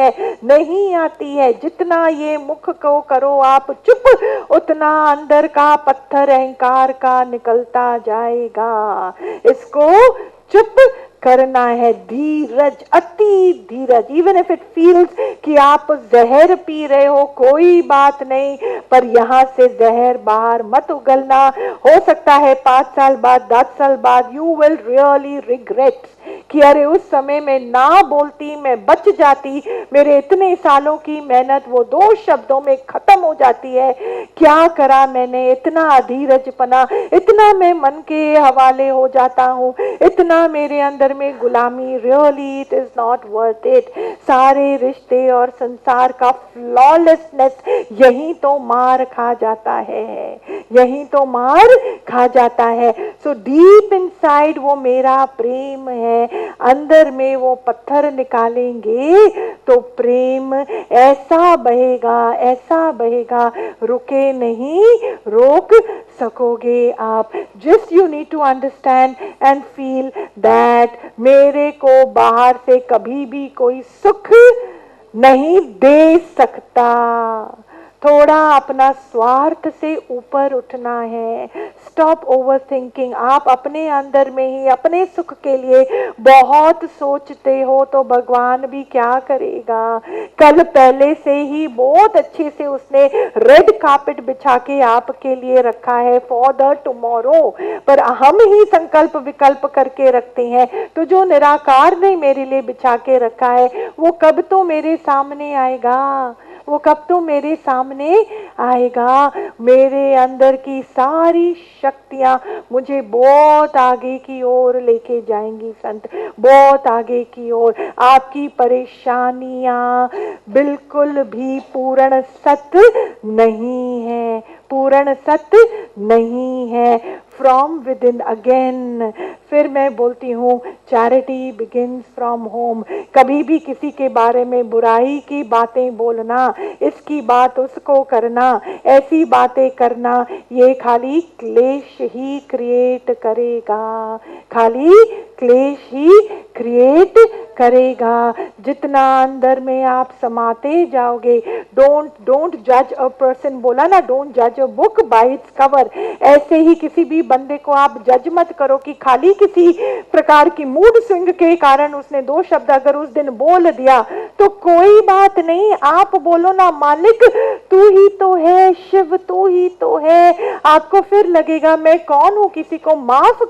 Speaker 1: है। जितना ये मुख को करो आप चुप, उतना अंदर का पत्थर अहंकार का निकलता जाएगा। इसको चुप करना है, धीरज, अति धीरज। इवन इफ इट फील्स कि आप जहर पी रहे हो कोई बात नहीं, पर यहाँ से जहर बाहर मत उगलना। हो सकता है 5 साल बाद 10 साल बाद यू विल रियली रिग्रेट कि अरे उस समय में ना बोलती, मैं बच जाती, मेरे इतने सालों की मेहनत वो 2 शब्दों में खत्म हो जाती है। क्या करा मैंने, इतना अधीरजपना, इतना मैं मन के हवाले हो जाता हूँ, इतना मेरे अंदर में गुलामी। Really it is not worth it. सारे रिश्ते और संसार का फ्लॉलेसनेस यही तो मार खा जाता है, यही तो मार खा जाता है। सो डीप इनसाइड वो मेरा प्रेम है, अंदर में वो पत्थर निकालेंगे तो प्रेम ऐसा बहेगा, रुके नहीं, रोक सकोगे आप। Just you need to understand and feel that मेरे को बाहर से कभी भी कोई सुख नहीं दे सकता। थोड़ा अपना स्वार्थ से ऊपर उठना है। Stop over thinking. आप अपने अंदर में ही अपने सुख के लिए बहुत सोचते हो तो भगवान भी क्या करेगा। कल पहले से ही बहुत अच्छे से उसने रेड कार्पेट बिछा के आपके लिए रखा है फॉर द टुमारो, पर हम ही संकल्प विकल्प करके रखते हैं। तो जो निराकार ने मेरे लिए बिछा के रखा है वो कब तो मेरे सामने आएगा, वो कब तो मेरे सामने आएगा। मेरे अंदर की सारी शक्तियां मुझे बहुत आगे की ओर लेके जाएंगी संत, बहुत आगे की ओर। आपकी परेशानियां बिल्कुल भी पूर्ण सत्य नहीं है, पूर्ण सत्य नहीं है। फ्रॉम विद इन अगेन, फिर मैं बोलती हूँ चैरिटी बिगिंस फ्रॉम होम। कभी भी किसी के बारे में बुराई की बातें बोलना, इसकी बात उसको करना, ऐसी बातें करना, ये खाली क्लेश ही क्रिएट करेगा, खाली क्लेश ही क्रिएट करेगा। जितना अंदर में आप समाते जाओगे, डोंट जज अ पर्सन, बोला ना, डोंट जज a book by its cover. ऐसे ही किसी भी बंदे को आप जज मत करो कि खाली किसी प्रकार की मूड स्विंग के कारण उसने 2 शब्द अगर उस दिन बोल दिया तो कोई बात नहीं। आप बोलो ना, मालिक तू ही तो है, शिव तू ही तो है। आपको फिर लगेगा मैं कौन हूं किसी को माफ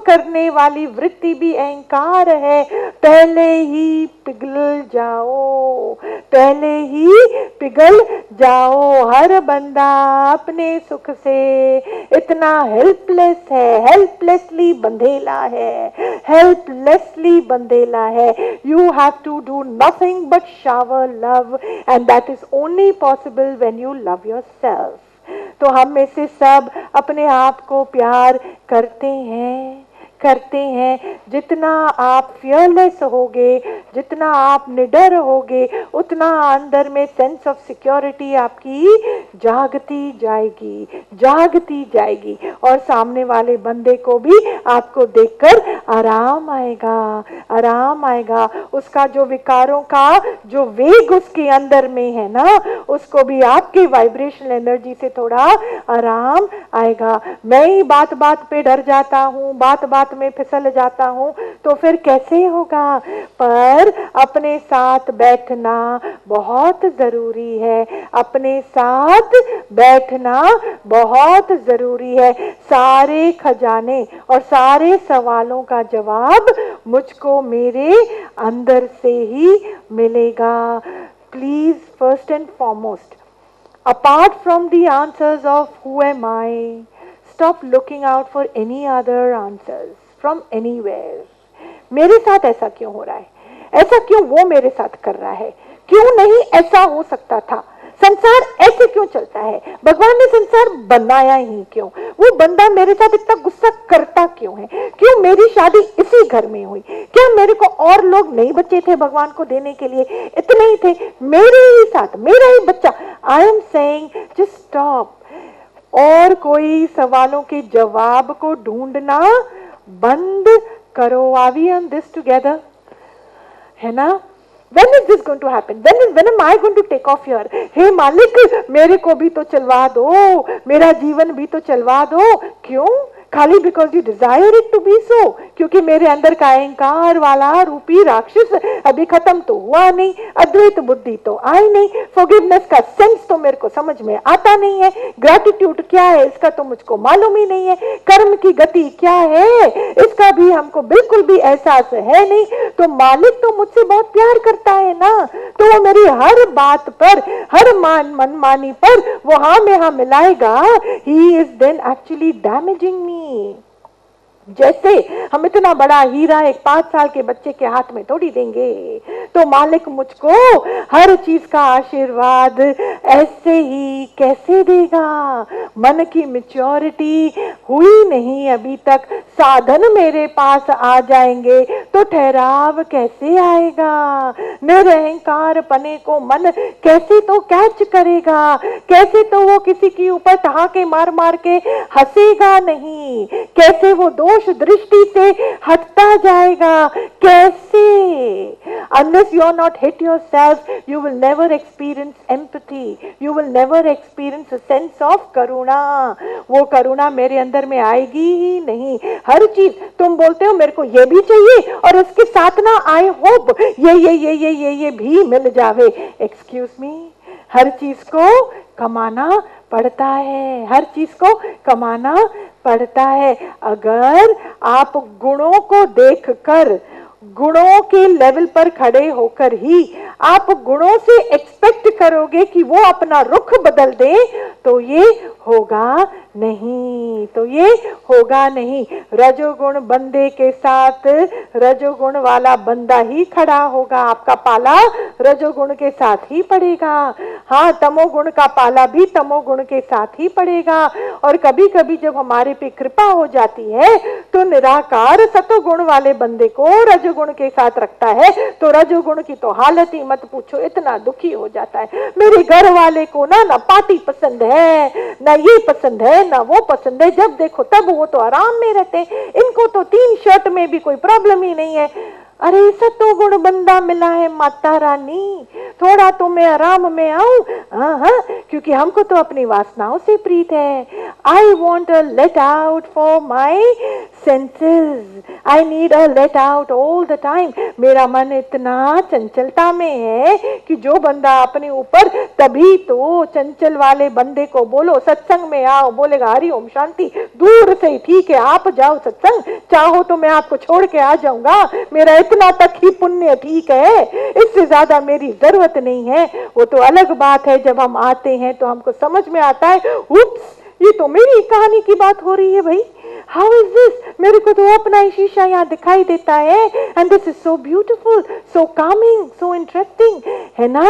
Speaker 1: करने वाली वृत्ति भी अहंकार है। पहले ही पिघल जाओ, पहले ही पिघल जाओ। हर बंदा अपने सुख से इतना हेल्पलेस है, हेल्पलेसली बंधेला है, You have to do nothing but shower love, and that is only possible when you love yourself. तो हम में से सब अपने आप को प्यार करते हैं। जितना आप फियरलेस होगे, जितना आप निडर होगे उतना अंदर में सेंस ऑफ सिक्योरिटी आपकी जागती जाएगी, जागती जाएगी, और सामने वाले बंदे को भी आपको देखकर आराम आएगा, आराम आएगा। उसका जो विकारों का जो वेग उसके अंदर में है ना, उसको भी आपके वाइब्रेशनल एनर्जी से थोड़ा आराम आएगा। मैं ही बात बात पे डर जाता हूँ, बात बात में फिसल जाता हूँ, तो फिर कैसे होगा। पर अपने साथ बैठना बहुत जरूरी है, अपने साथ बैठना बहुत जरूरी है। सारे खजाने और सारे सवालों का जवाब मुझको मेरे अंदर से ही मिलेगा। Please, first and foremost, apart from the answers of who am I, stop looking out for any other answers from anywhere. मेरे साथ ऐसा क्यों हो रहा है, ऐसा क्यों वो मेरे साथ कर रहा है, क्यों नहीं ऐसा हो सकता था, संसार ऐसे क्यों चलता है, भगवान ने संसार बनाया ही क्यों, वो बंदा मेरे साथ इतना गुस्सा करता क्यों है, क्यों मेरी शादी इसी घर में हुई, क्या मेरे को और लोग नहीं बचे थे भगवान को देने के लिए, इतने ही थे, मेरे ही साथ मेरा ही बच्चा। I am saying just stop, और कोई सवालों के जवाब को ढूंढना बंद करो। Are we on this together, है ना। When is this going to happen? When am I going to take off here? हे मालिक, मेरे को भी तो चलवा दो, मेरा जीवन भी तो चलवा दो। क्यों? खाली because you desire it to be so, क्योंकि मेरे अंदर का अहंकार वाला रूपी राक्षस अभी खत्म तो हुआ नहीं, अद्वैत बुद्धि तो आई नहीं, फॉरगिवनेस का सेंस तो मेरे को समझ में आता नहीं है, ग्रैटिट्यूड क्या है इसका तो मुझको मालूम ही नहीं है, कर्म की गति क्या है इसका भी हमको बिल्कुल भी एहसास है नहीं। तो मालिक तो मुझसे बहुत प्यार करता है ना, तो वो मेरी हर बात पर, हर मनमानी पर वो हाँ में हाँ मिलाएगा। He is then actually damaging me. जैसे हम इतना बड़ा हीरा एक 5 साल के बच्चे के हाथ में थोड़ी देंगे, तो मालिक मुझको हर चीज का आशीर्वाद ऐसे ही कैसे देगा। मन की मैच्योरिटी हुई नहीं अभी तक, साधन मेरे पास आ जाएंगे तो ठहराव कैसे आएगा, निरहंकार पने को मन कैसे तो कैच करेगा, कैसे तो वो किसी के ऊपर ठहाके मार मार के हंसेगा नहीं, कैसे वो दोष दृष्टि से हटता जाएगा, कैसे। Unless you are not hit yourself, you will never experience empathy, you will never experience a sense of करुणा। वो करुणा मेरे अंदर में आएगी ही नहीं। हर चीज तुम बोलते हो मेरे को ये भी चाहिए और उसके साथ ना आई होप ये भी मिल जावे। एक्सक्यूज मी, हर चीज को कमाना पड़ता है, हर चीज को कमाना पड़ता है। अगर आप गुणों को देखकर, गुणों के लेवल पर खड़े होकर ही आप गुणों से एक्सपेक्ट करोगे कि वो अपना रुख बदल दे, तो ये होगा नहीं, तो ये होगा नहीं। रजोगुण बंदे के साथ रजोगुण वाला बंदा ही खड़ा होगा, आपका पाला रजोगुण के साथ ही पड़ेगा। हाँ, तमोगुण का पाला भी तमोगुण के साथ ही पड़ेगा। और कभी कभी जब हमारे पे कृपा हो जाती है तो निराकार सतोगुण वाले बंदे को रजोगुण के साथ रखता है, तो रजोगुण की तो हालत ही मत पूछो, इतना दुखी हो जाता है। मेरे घर वाले को ना पार्टी पसंद है, ना ये पसंद है, ना वो पसंद है, जब देखो तब वो तो आराम में रहते हैं, इनको तो 3 शर्ट में भी कोई प्रॉब्लम ही नहीं है। अरे सतोगुण बंदा मिला है माता रानी, थोड़ा तो मैं आराम में आऊं। हाँ, क्योंकि हमको तो अपनी वासनाओं से प्रीत है। I want a let out for my senses, I need a let out all the time. मेरा मन इतना चंचलता में है कि जो बंदा अपने ऊपर, तभी तो चंचल वाले बंदे को बोलो सत्संग में आओ, बोलेगा हरि ओम शांति, दूर से ठीक है आप जाओ सत्संग, चाहो तो मैं आपको छोड़ के आ जाऊंगा, मेरा इतना तक ही पुण्य ठीक है, इससे ज्यादा मेरी जरूरत नहीं है। वो तो अलग बात है, जब हम आते हैं तो हमको समझ में आता है, उप्स, ये तो मेरी कहानी की बात हो रही है भाई। हाउ इज दिस, मेरे को तो अपना ही शीशा यहाँ दिखाई देता है, and this is so beautiful, so Kameng, so interesting, है ना।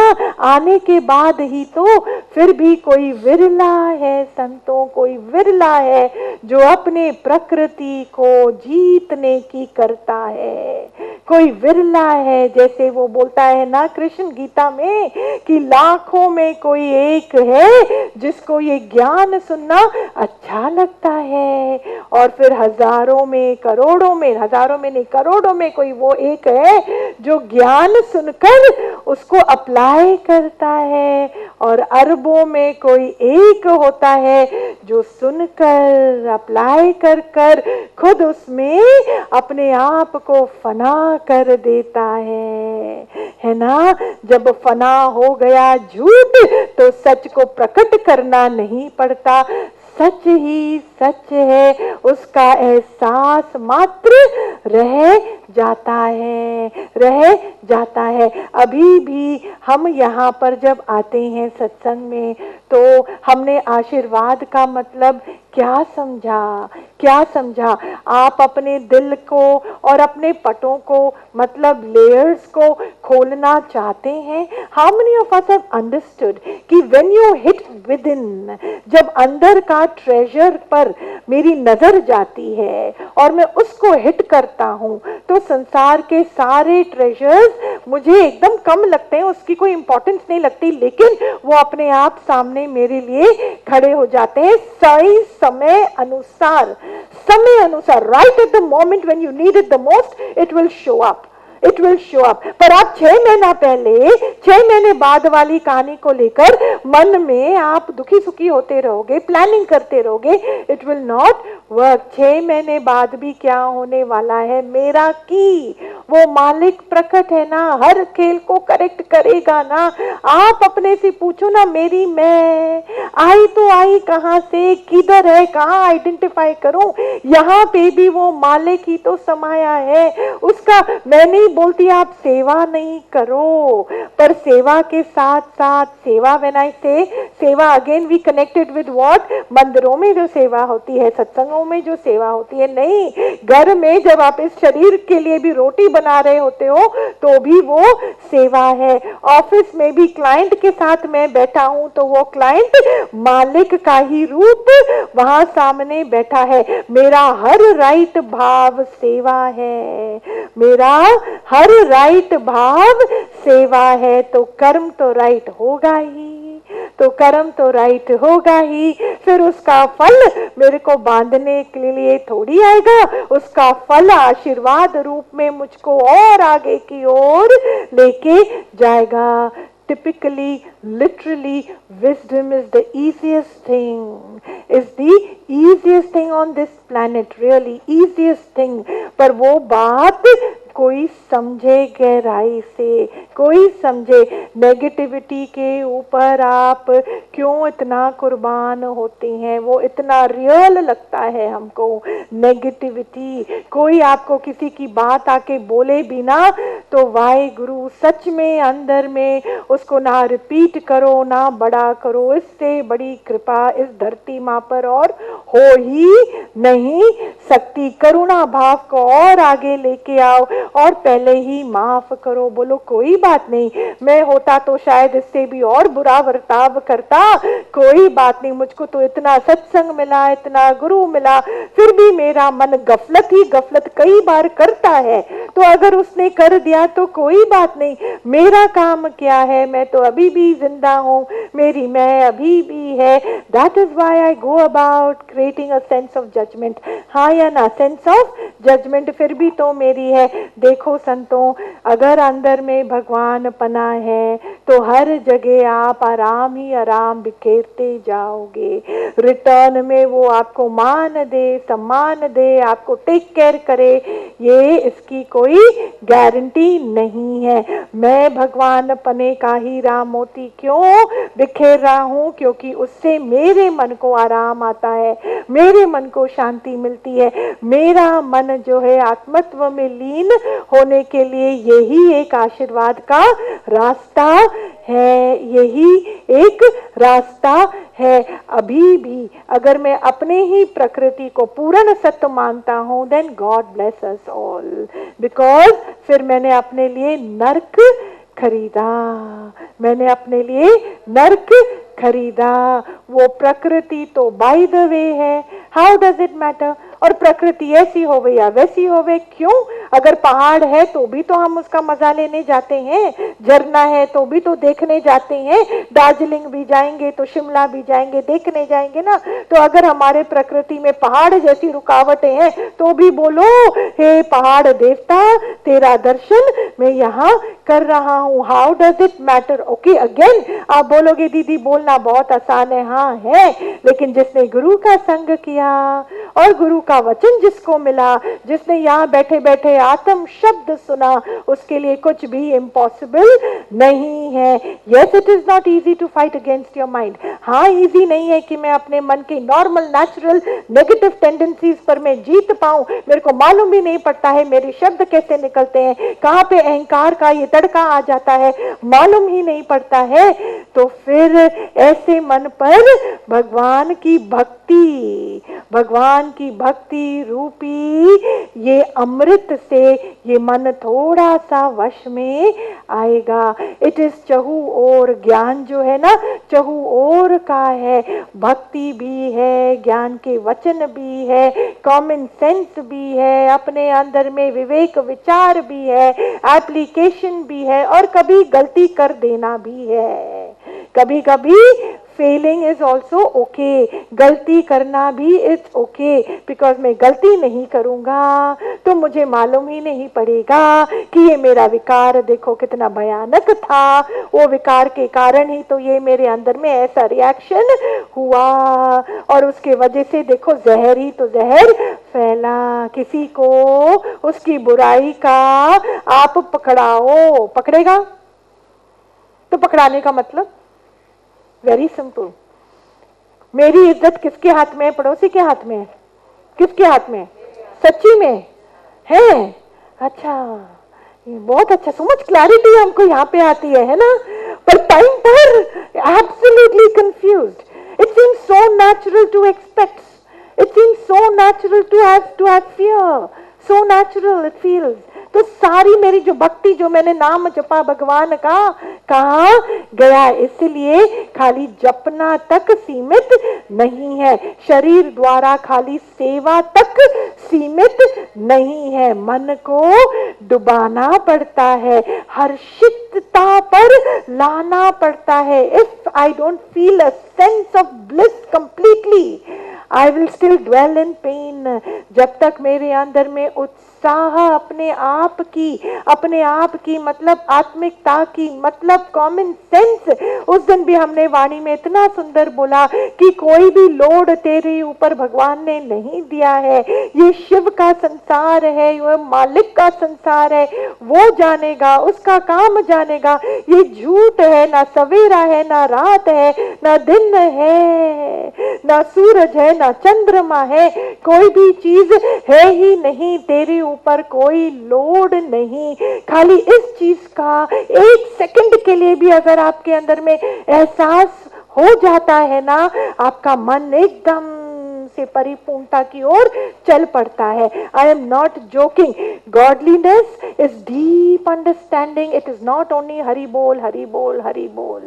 Speaker 1: आने के बाद ही तो फिर भी कोई विरला है संतों, कोई विरला है जो अपने प्रकृति को जीतने की करता है, कोई विरला है, जैसे वो बोलता है ना कृष्ण गीता में कि लाखों में कोई एक है जिसको ये ज्ञान सुनना अच्छा लगता है, और फिर हजारों में करोड़ों में, हजारों में नहीं करोड़ों में कोई वो एक है जो ज्ञान सुनकर उसको अप्लाई करता है, और अरबों में कोई एक होता है जो सुनकर अप्लाई कर कर खुद उसमें अपने आप को फना कर देता है ना। जब फना हो गया झूठ तो सच को प्रकट करना नहीं पड़ता, सच ही सच है, उसका एहसास मात्र रह जाता है, रह जाता है। अभी भी हम यहाँ पर जब आते हैं सत्संग में तो हमने आशीर्वाद का मतलब क्या समझा, क्या समझा? आप अपने दिल को और अपने पटों को, मतलब लेयर्स को खोलना चाहते हैं? How many of us have understood कि when you hit within, जब अंदर का ट्रेजर पर मेरी नजर जाती है और मैं उसको हिट करता हूँ तो संसार के सारे ट्रेजर्स मुझे एकदम कम लगते हैं, उसकी कोई इंपॉर्टेंस नहीं लगती, लेकिन वो अपने आप सामने मेरे लिए खड़े हो जाते हैं सही समय अनुसार, समय अनुसार। Right at the moment when you need it the most it will show up, it will show up. पर आप 6 महीना पहले 6 महीने बाद वाली कहानी को लेकर मन में आप दुखी सुखी होते रहोगे, प्लानिंग करते रहोगे, इट विल नॉट वर्क। 6 महीने बाद भी क्या होने वाला है? मेरा की वो मालिक प्रकट है ना, हर खेल को करेक्ट करेगा ना। आप अपने से पूछो ना, मेरी मैं आई तो आई कहां से, किधर है, कहां आइडेंटिफाई करूं? यहाँ पे भी वो मालिक ही तो समाया है उसका। मैं नहीं बोलती आप सेवा नहीं करो, पर सेवा के साथ साथ सेवा, व्हेन आई से सेवा again we connected with what? मंदिरों में जो सेवा होती है, सत्संगों में जो सेवा होती है, नहीं, घर में जब आप इस शरीर के लिए भी रोटी बना रहे होते हो तो भी वो सेवा है। ऑफिस में भी क्लाइंट के साथ मैं बैठा हूं तो वो क्लाइंट मालिक का ही रूप वहां सामने बैठा है। मेरा हर राइट भाव सेवा है, मेरा हर राइट भाव सेवा है, तो कर्म तो राइट होगा ही, तो कर्म तो राइट होगा ही। फिर उसका फल मेरे को बांधने के लिए थोड़ी आएगा, उसका फल आशीर्वाद रूप में मुझको और आगे की ओर लेके जाएगा। Typically, literally, wisdom is the easiest thing, is the easiest thing on this planet, really easiest thing। पर वो बात कोई समझे गहराई से, कोई समझे। नेगेटिविटी के ऊपर आप क्यों इतना कुर्बान होते हैं? वो इतना रियल लगता है हमको नेगेटिविटी। कोई आपको किसी की बात आके बोले भी ना तो वाहे गुरु, सच में अंदर में उसको ना रिपीट करो ना बड़ा करो, इससे बड़ी कृपा इस धरती माँ पर और हो ही नहीं सकती। करुणा भाव को और आगे लेके आओ और पहले ही माफ करो। बोलो कोई बात नहीं, मैं होता तो शायद इससे भी और बुरा बर्ताव करता, कोई बात नहीं, मुझको तो इतना सत्संग मिला, इतना गुरु मिला, फिर भी मेरा मन गफलत ही गफलत कई बार करता है। तो अगर उसने कर दिया तो कोई बात नहीं, मेरा काम क्या है? मैं तो अभी भी जिंदा हूँ, मेरी मैं अभी भी है। That is why I go about creating a sense of judgment. हाँ या ना? सेंस ऑफ जजमेंट फिर भी तो मेरी है। देखो संतों, अगर अंदर में भगवान पना है तो हर जगह आप आराम ही आराम बिखेरते जाओगे। रिटर्न में वो आपको मान दे, सम्मान दे, आपको टेक केयर करे, ये इसकी कोई गारंटी नहीं है। मैं भगवान पने का ही राम मोती क्यों बिखेर रहा हूँ? क्योंकि उससे मेरे मन को आराम आता है, मेरे मन को शांति मिलती है। मेरा मन जो है आत्मत्व में लीन होने के लिए यही एक आशीर्वाद का रास्ता है, यही एक रास्ता है। अभी भी अगर मैं अपने ही प्रकृति को पूर्ण सत्य मानता हूं, then God bless us all, because फिर मैंने अपने लिए नर्क खरीदा, मैंने अपने लिए नर्क खरीदा। वो प्रकृति तो बाय द वे है, हाउ डज इट मैटर? और प्रकृति ऐसी होवे या वैसी होवे, क्यों? अगर पहाड़ है तो भी तो हम उसका मजा लेने जाते हैं, झरना है तो भी तो देखने जाते हैं, दार्जिलिंग भी जाएंगे तो शिमला भी जाएंगे, देखने जाएंगे ना। तो अगर हमारे प्रकृति में पहाड़ जैसी रुकावटें हैं तो भी बोलो, हे पहाड़ देवता, तेरा दर्शन मैं यहाँ कर रहा हूँ। How does it matter? Okay, again आप बोलोगे दीदी बोलना बहुत आसान है। हाँ है, लेकिन जिसने गुरु का संग किया और गुरु का वचन जिसको मिला, जिसने यहाँ बैठे बैठे आत्म शब्द सुना, उसके लिए कुछ भी इम्पॉसिबल नहीं है। Yes, it is not easy to fight against your mind. हाँ, इजी नहीं है कि मैं अपने मन के नॉर्मल नेचुरल नेगेटिव टेंडेंसीज पर मैं जीत पाऊं। मेरे को मालूम भी नहीं पड़ता है मेरे शब्द कैसे निकलते हैं, कहाँ पे अहंकार का ये तड़का आ जाता है, मालूम ही नहीं पड़ता है। तो फिर ऐसे मन पर भगवान की भक्ति रूपी ये अमृत से ये मन थोड़ा सा वश में आएगा। इट इज चहु और ज्ञान जो है ना, चहु और का है। भक्ति भी है, ज्ञान के वचन भी है, कॉमन सेंस भी है, अपने अंदर में विवेक विचार भी है, एप्लीकेशन भी है, और कभी गलती कर देना भी है। कभी कभी फेलिंग इज ऑल्सो ओके, गलती करना भी इट्स ओके, बिकॉज मैं गलती नहीं करूंगा तो मुझे मालूम ही नहीं पड़ेगा कि ये मेरा विकार देखो कितना भयानक था। वो विकार के कारण ही तो ये मेरे अंदर में ऐसा रिएक्शन हुआ, और उसके वजह से देखो जहर ही तो जहर फैला। किसी को उसकी बुराई का आप पकड़ाओ, पकड़ेगा? तो पकड़ाने का मतलब वेरी सिंपल, मेरी इज्जत किसके हाथ में है? पड़ोसी के हाथ में है। किसके हाथ में? सच्ची में है? अच्छा, बहुत अच्छा, सो मच क्लैरिटी हमको यहाँ पे आती है ना। पर टाइम पर absolutely confused. It seems so natural to expect, it seems so natural to have fear, so natural it feels. तो सारी मेरी जो भक्ति, जो मैंने नाम जपा भगवान का, कहाँ गया? इसलिए खाली जपना तक सीमित नहीं है, शरीर द्वारा खाली सेवा तक सीमित नहीं है, मन को डुबाना पड़ता है, हर्षितता पर लाना पड़ता है। If I don't feel a sense of bliss completely, I will still dwell in pain। जब तक मेरे अंदर में उत्साह अपने आप की मतलब आत्मिकता की, मतलब कॉमन सेंस। उस दिन भी हमने वाणी में इतना सुंदर बोला कि कोई भी लोड तेरे ऊपर भगवान ने नहीं दिया है, ये शिव का संसार है, ये मालिक का संसार है, वो जानेगा, उसका काम जानेगा। ये झूठ है, ना सवेरा है, ना रात है, ना दिन है, ना सूरज है, ना चंद्रमा है, कोई भी चीज है ही नहीं, तेरे ऊपर कोई लोड नहीं। खाली इस चीज का एक सेकंड के लिए भी अगर आपके अंदर में एहसास हो जाता है ना, आपका मन एकदम से परिपूर्णता की ओर चल पड़ता है। I am not joking. Godliness is deep understanding. It is not only Hari बोल हरि बोल हरि बोल।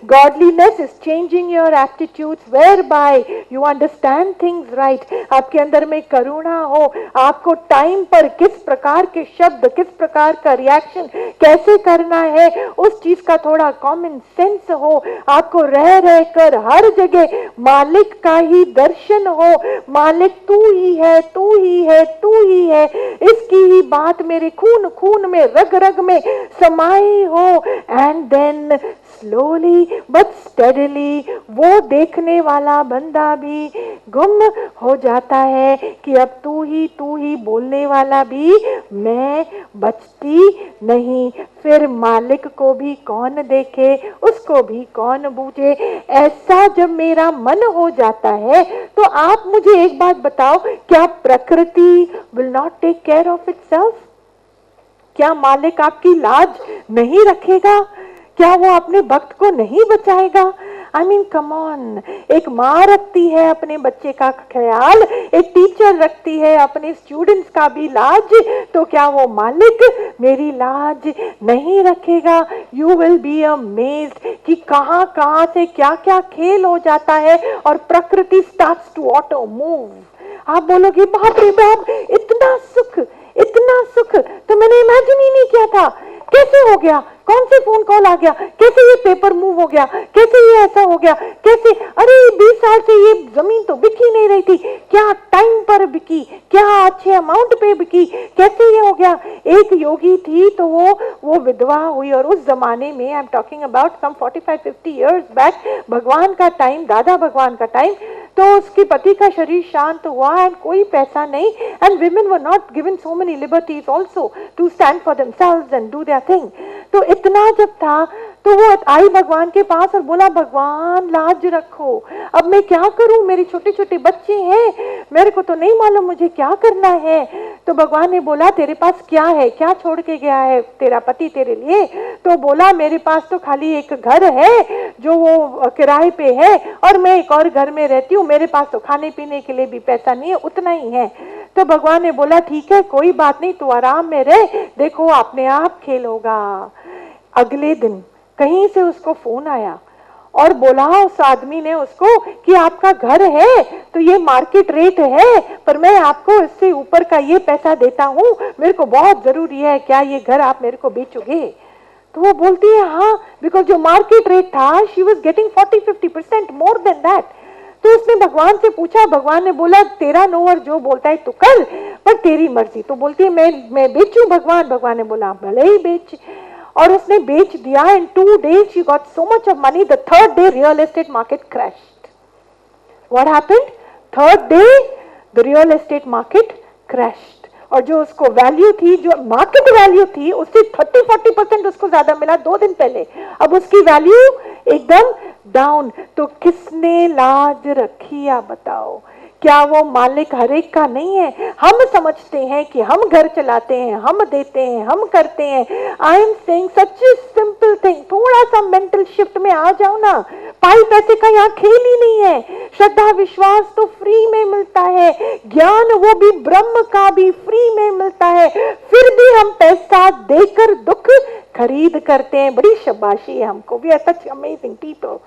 Speaker 1: Godliness is changing your aptitudes where by you understand things right. आपके अंदर में करुणा हो, आपको टाइम पर किस प्रकार के शब्द, किस प्रकार का रिएक्शन कैसे करना है, उस चीज का थोड़ा कॉमन सेंस हो, आपको रह रहकर हर जगह मालिक का ही दर्शन हो, मालिक तू ही है, तू ही है, तू ही है, इसकी ही बात मेरे खून खून में, रग रग में समाई हो। And then slowly but steadily वो देखने वाला बंदा भी गुम हो जाता है कि अब तू ही बोलने वाला भी मैं बचती नहीं। फिर मालिक को भी कौन देखे, उसको भी कौन बूझे। ऐसा जब मेरा मन हो जाता है तो आप मुझे एक बात बताओ, क्या प्रकृति will not take care of itself? क्या मालिक आपकी लाज नहीं रखेगा? क्या वो अपने भक्त को नहीं बचाएगा? I mean come on. एक माँ रखती है अपने बच्चे का ख्याल, एक टीचर रखती है अपने स्टूडेंट्स का भी लाज, तो क्या वो मालिक मेरी लाज नहीं रखेगा? यू विल बी अमेज्ड कि कहां कहां से क्या क्या खेल हो जाता है और प्रकृति स्टार्ट्स टू ऑटो मूव। आप बोलोगे बाप रे बाप, इतना सुख, इतना सुख तो मैंने इमेजिन ही नहीं किया था। कैसे हो गया, कौन से फोन कॉल आ गया, कैसे ये पेपर मूव हो गया, कैसे ये ऐसा हो गया, कैसे, अरे 20 साल से ये जमीन तो बिक ही नहीं रही थी, क्या टाइम पर बिकी, क्या अच्छे अमाउंट पे बिकी, कैसे ये हो गया। एक योगी थी तो वो विधवा हुई, और उस जमाने में I am talking about some 45-50 years back, भगवान का टाइम, दादा भगवान का टाइम, तो उसके पति का शरीर शांत हुआ एंड कोई पैसा नहीं, and women were not given so many liberties also to stand for themselves and do their thing। तो इतना जब था तो वो आई भगवान के पास और बोला, भगवान लाज रखो, अब मैं क्या करूं, मेरे छोटे छोटे बच्चे हैं, मेरे को तो नहीं मालूम मुझे क्या करना है। तो भगवान ने बोला, तेरे पास क्या है, क्या छोड़ के गया है तेरा पति तेरे लिए। तो बोला, मेरे पास तो खाली एक घर है जो वो किराए पे है, और मैं एक और घर में रहती हूँ, मेरे पास तो खाने पीने के लिए भी पैसा नहीं है, उतना ही है। तो भगवान ने बोला, ठीक है कोई बात नहीं, तू आराम में रह, देखो अपने आप खेल होगा। अगले दिन कहीं से उसको फोन आया और बोला उस आदमी ने उसको कि आपका घर है तो ये मार्केट रेट है, पर मैं आपको इससे ऊपर का ये पैसा देता हूँ, मेरे को बहुत जरूरी है, क्या ये घर आप मेरे को बेचोगे। तो वो बोलती है हाँ, बिकॉज जो मार्केट रेट था she was getting 40-50% more than that. तो उसने भगवान से पूछा, भगवान ने बोला, तेरा नोवर जो बोलता है तू कर, पर तेरी मर्जी। तो बोलती है मैं बेचूं भगवान। भगवान ने बोला भले ही बेच, और उसने बेच दिया। इन 2 days she got so much of money, the 3rd day real estate market crashed। What happened? 3rd day the real estate market crashed, और जो उसको वैल्यू थी, जो मार्केट वैल्यू थी, उससे 30-40% उसको ज्यादा मिला 2 दिन पहले, अब उसकी वैल्यू एकदम डाउन। तो किसने लाज रखी आप बताओ, क्या वो मालिक हर एक का नहीं है। हम समझते हैं कि हम घर चलाते हैं, हम देते हैं, हम करते हैं। आई am saying such a simple thing, थोड़ा सा मेंटल शिफ्ट में आ जाओ ना, पाई पैसे का यहाँ खेल ही नहीं है। श्रद्धा विश्वास तो फ्री में मिलता है, ज्ञान वो भी ब्रह्म का भी फ्री में मिलता है, फिर भी हम पैसा देकर दुख खरीद करते हैं। बड़ी शाबाशी है हमको भी, सच अमेजिंग पीपल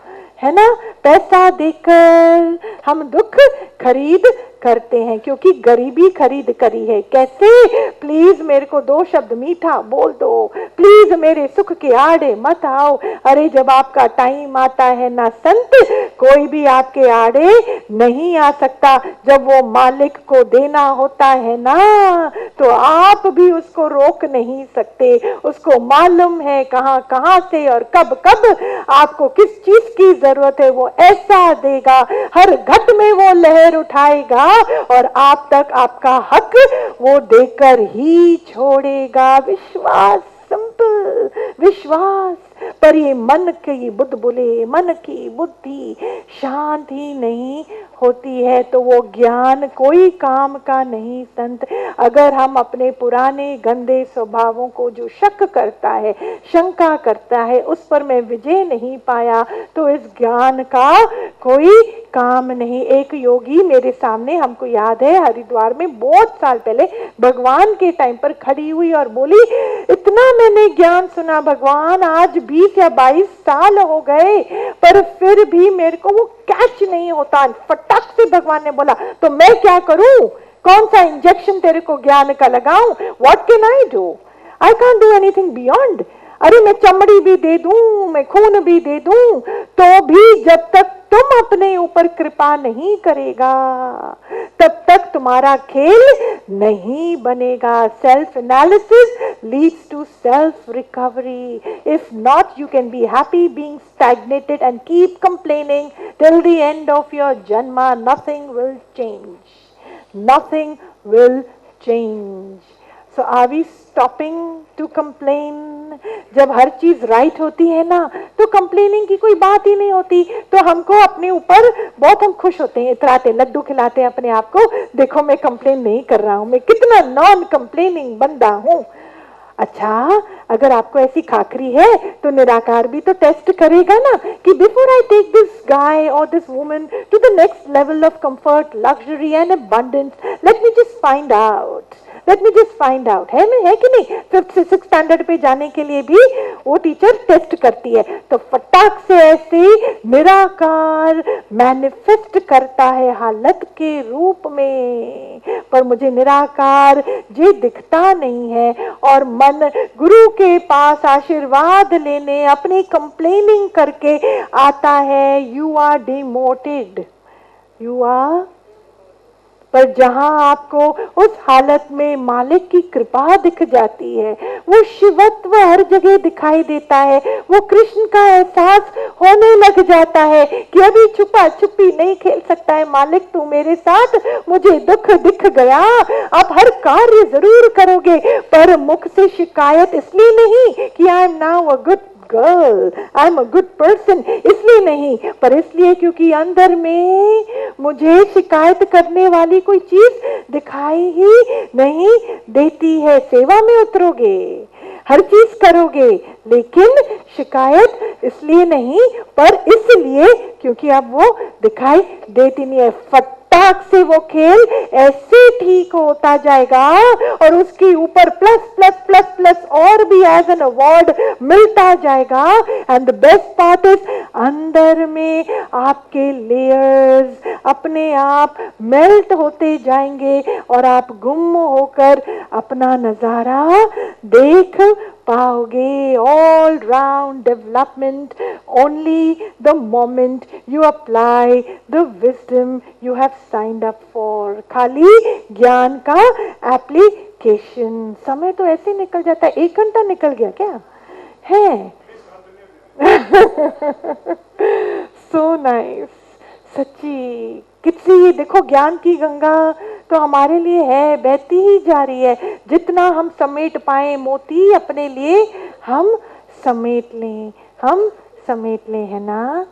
Speaker 1: है ना। पैसा देकर हम दुख खरीद करते हैं, क्योंकि गरीबी खरीद करी है। कैसे? प्लीज मेरे को 2 शब्द मीठा बोल दो, प्लीज मेरे सुख के आड़े मत आओ। अरे जब आपका टाइम आता है ना संत, कोई भी आपके आड़े नहीं आ सकता। जब वो मालिक को देना होता है ना, तो आप भी उसको रोक नहीं सकते। उसको मालूम है कहां कहां से और कब कब आपको किस चीज की जरूरत है, वो ऐसा देगा। हर घट में वो लहर उठाएगा और आप तक आपका हक वो देकर ही छोड़ेगा। विश्वास, सिंपल विश्वास। पर ये मन की बुलबुले, मन की बुद्धि शांत ही नहीं होती है, तो वो ज्ञान कोई काम का नहीं संत। अगर हम अपने पुराने गंदे स्वभावों को जो शक करता है, शंका करता है, उस पर मैं विजय नहीं पाया, तो इस ज्ञान का कोई काम नहीं। एक योगी मेरे सामने, हमको याद है हरिद्वार में बहुत साल पहले भगवान के टाइम पर खड़ी हुई और बोली, इतना मैंने ज्ञान सुना भगवान, आज 20 या 22 साल हो गए, पर फिर भी मेरे को वो कैच नहीं होता। फटाक से भगवान ने बोला, तो मैं क्या करूं, कौन सा इंजेक्शन तेरे को ज्ञान का लगाऊं? What can I do? I can't do anything beyond. अरे मैं चमड़ी भी दे दूं, मैं खून भी दे दूं, तो भी जब तक तुम अपने ऊपर कृपा नहीं करेगा, तब तक तुम्हारा खेल नहीं बनेगा। Self analysis leads to self recovery. If not, you can be happy being stagnated and keep complaining till the end of your janma. Nothing will change. Nothing will change. So are we stopping to complain? जब हर चीज right होती है ना, तो complaining की कोई बात ही नहीं होती। तो हमको अपने ऊपर बहुत हम खुश होते हैं, इतराते, लड्डू खिलाते हैं अपने आप को, देखो मैं कंप्लेन नहीं कर रहा हूं, मैं कितना नॉन कंप्लेनिंग बंदा हूं। अच्छा, अगर आपको ऐसी खाकरी है तो निराकार भी तो टेस्ट करेगा ना, कि before I take this guy और this woman to the next level of comfort, luxury and abundance, let me just find out let me just find out, है कि नहीं? 5th से 6th स्टैंडर्ड पे जाने के लिए भी वो टीचर टेस्ट करती है। तो फटाक से ऐसे निराकार मैनिफेस्ट करता है हालत के रूप में, पर मुझे निराकार जे दिखता नहीं है। और मन गुरु के पास आशीर्वाद लेने अपनी कंप्लेनिंग करके आता है, you are demoted, you are. पर जहां आपको उस हालत में मालिक की कृपा दिख जाती है, वो शिवत्व हर जगह दिखाई देता है, वो कृष्ण का एहसास होने लग जाता है कि अभी छुपा छुपी नहीं खेल सकता है मालिक, तू मेरे साथ, मुझे दुख दिख गया, आप हर कार्य जरूर करोगे। पर मुख से शिकायत इसलिए नहीं कि I am now a good girl, I am a good person, इसलिए नहीं, पर इसलिए क्योंकि अंदर में मुझे शिकायत करने वाली कोई चीज दिखाई ही नहीं देती है। सेवा में उतरोगे, हर चीज करोगे, लेकिन शिकायत इसलिए नहीं, पर इसलिए क्योंकि अब वो दिखाई देती नहीं है। फटाक से वो खेल ऐसे ठीक होता जाएगा और उसके ऊपर प्लस प्लस प्लस प्लस और भी एज एन अवार्ड मिलता जाएगा। And the best part is, अंदर में आपके लेयर्स अपने आप मेल्ट होते जाएंगे और आप गुम होकर अपना नजारा देख पाओगे। All round development only the moment you apply the wisdom you have signed up for. खाली ज्ञान का एप्लीकेशन। समय तो ऐसे निकल जाता है, 1 घंटा निकल गया क्या है? सो नाइस, सच्ची कितनी, देखो ज्ञान की गंगा तो हमारे लिए है, बहती ही जा रही है। जितना हम समेट पाए मोती अपने लिए, हम समेट लें, हम समेट लें, है ना?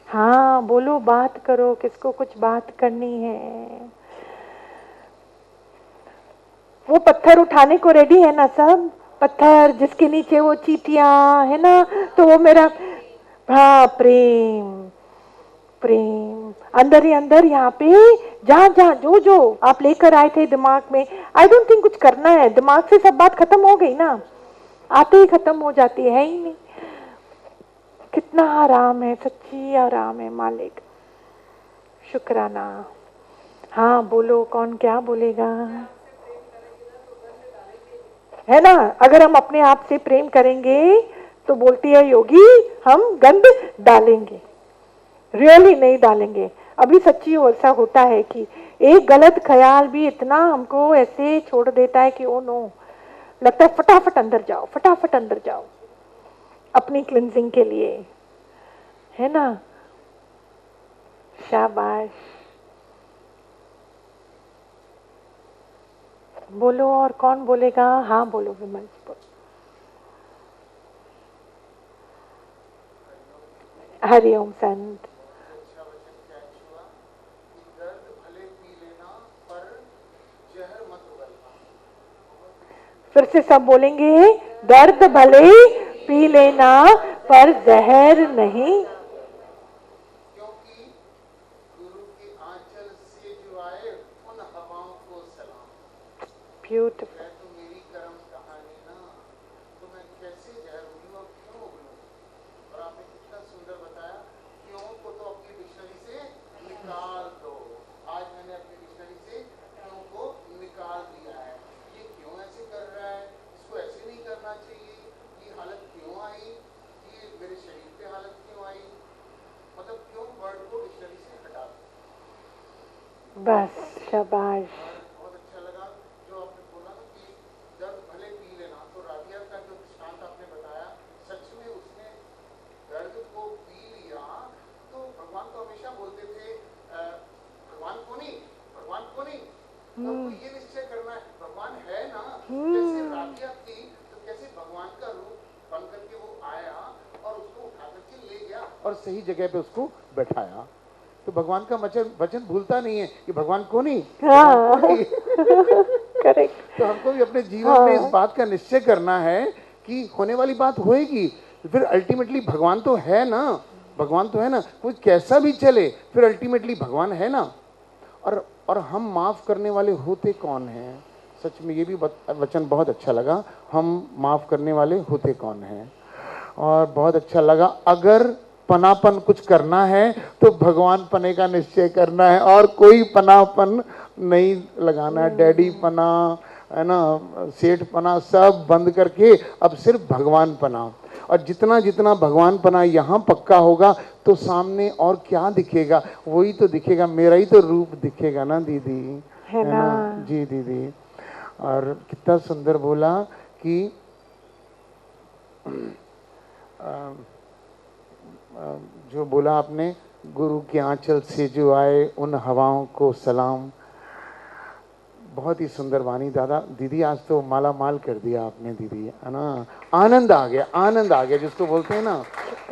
Speaker 1: हाँ बोलो, बात करो, किसको कुछ बात करनी है? वो पत्थर उठाने को रेडी है ना सब? पत्थर जिसके नीचे वो चीटियां है ना, तो वो मेरा, हाँ प्रेम, प्रेम अंदर ही अंदर, यहाँ पे जहाँ जहाँ जो जो आप लेकर आए थे दिमाग में, आई डोंट थिंक कुछ करना है, दिमाग से सब बात खत्म हो गई ना, आते ही खत्म हो जाती है ही नहीं। कितना आराम है, सच्ची आराम है मालिक, शुक्राना। हाँ बोलो, कौन क्या बोलेगा? है ना, अगर हम अपने आप से प्रेम करेंगे तो बोलती है योगी, हम गंद डालेंगे, रियली नहीं डालेंगे। अभी सच्ची ऐसा होता है कि एक गलत ख्याल भी इतना हमको ऐसे छोड़ देता है कि ओ नो, लगता है फटाफट अंदर जाओ, फटाफट अंदर जाओ अपनी क्लिंजिंग के लिए, है ना? शाबाश, बोलो, और कौन बोलेगा? हाँ बोलो विमल, बोलो। हरिओम संत। फिर से सब बोलेंगे, दर्द भले पी लेना पर जहर नहीं।
Speaker 2: क्योंकि गुरु के आंचल से जो आए उन हवाओं को सलाम।
Speaker 1: ब्यूटीफुल।
Speaker 2: तो मेरी कर्म कहानी ना, तो मैं कैसे जहर उगलूं और क्यों उगलूं? और आपने कितना सुंदर बताया, क्यों को तो अपनी डिक्शनरी से निकाल दो। आज मैंने अपनी डिक्शनरी से क्यों को निकाल दिया है। ये क्यों ऐसे कर रहा है, इसको ऐसे नहीं करना चाहिए, ये हालत क्यों आई, ये मेरे शरीर पे हालत क्यों आई, मतलब क्यों वर्ड को डिक्शनरी से हटा दो।
Speaker 1: बस शाबाश।
Speaker 2: बहुत अच्छा लगा जो आपने बोला ना कि दर्द भले पी लेना, तो राधिया का जो दृष्टांत आपने बताया, सच में उसने दर्द को पी लिया। तो भगवान तो हमेशा बोलते थे भगवान को नहीं, भगवान को नहीं, तो ये निश्चय करना है भगवान है ना। जैसे राधिया थी तो कैसे भगवान का रूप बन करके वो आया और उसको उठा करके ले गया और सही जगह पे उसको बैठाया। तो भगवान का वचन भूलता नहीं है कि भगवान को नहीं,
Speaker 1: हाँ करेक्ट।
Speaker 2: तो हमको भी अपने जीवन में इस बात का निश्चय करना है कि होने वाली बात होएगी, फिर अल्टीमेटली भगवान तो है ना, भगवान तो है ना, कुछ कैसा भी चले फिर अल्टीमेटली भगवान है ना। और हम माफ करने वाले होते कौन हैं? सच में ये भी वचन बहुत अच्छा लगा, हम माफ़ करने वाले होते कौन हैं। और बहुत अच्छा लगा, अगर पनापन कुछ करना है तो भगवान पने का निश्चय करना है, और कोई पनापन नहीं लगाना है। डैडी पना है ना, सेठ पना सब बंद करके अब सिर्फ भगवान पना। और जितना जितना भगवान पना यहाँ पक्का होगा तो सामने और क्या दिखेगा, वही तो दिखेगा, मेरा ही तो रूप दिखेगा ना दीदी,
Speaker 1: है ना?
Speaker 2: जी दीदी। और कितना सुंदर बोला कि जो बोला आपने, गुरु के आंचल से जो आए उन हवाओं को सलाम। बहुत ही सुंदर वाणी दादा। दीदी आज तो माला माल कर दिया आपने दीदी, है ना। आनंद आ गया, आनंद आ गया, जिसको बोलते हैं ना,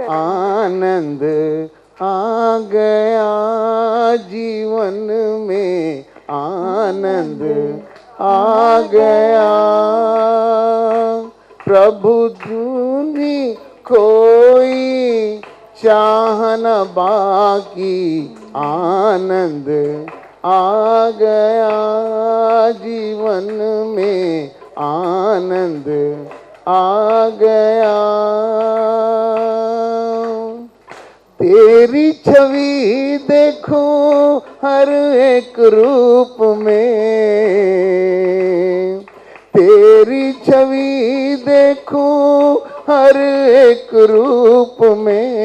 Speaker 2: आनंद आ गया जीवन में, आनंद आ गया। प्रभु धुनी कोई चाह न बाकी, आनंद आ गया जीवन में, आनंद आ गया। तेरी छवि देखो हर एक रूप में, तेरी छवि देखो हर एक रूप में।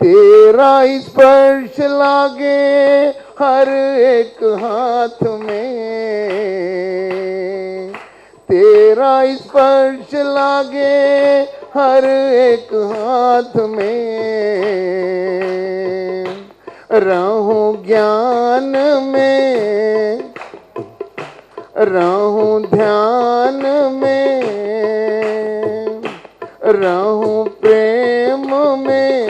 Speaker 2: तेरा स्पर्श लागे हर एक हाथ में, तेरा स्पर्श लागे हर एक हाथ में। रहूं ज्ञान में, रहूं ध्यान में, रहूं प्रेम में,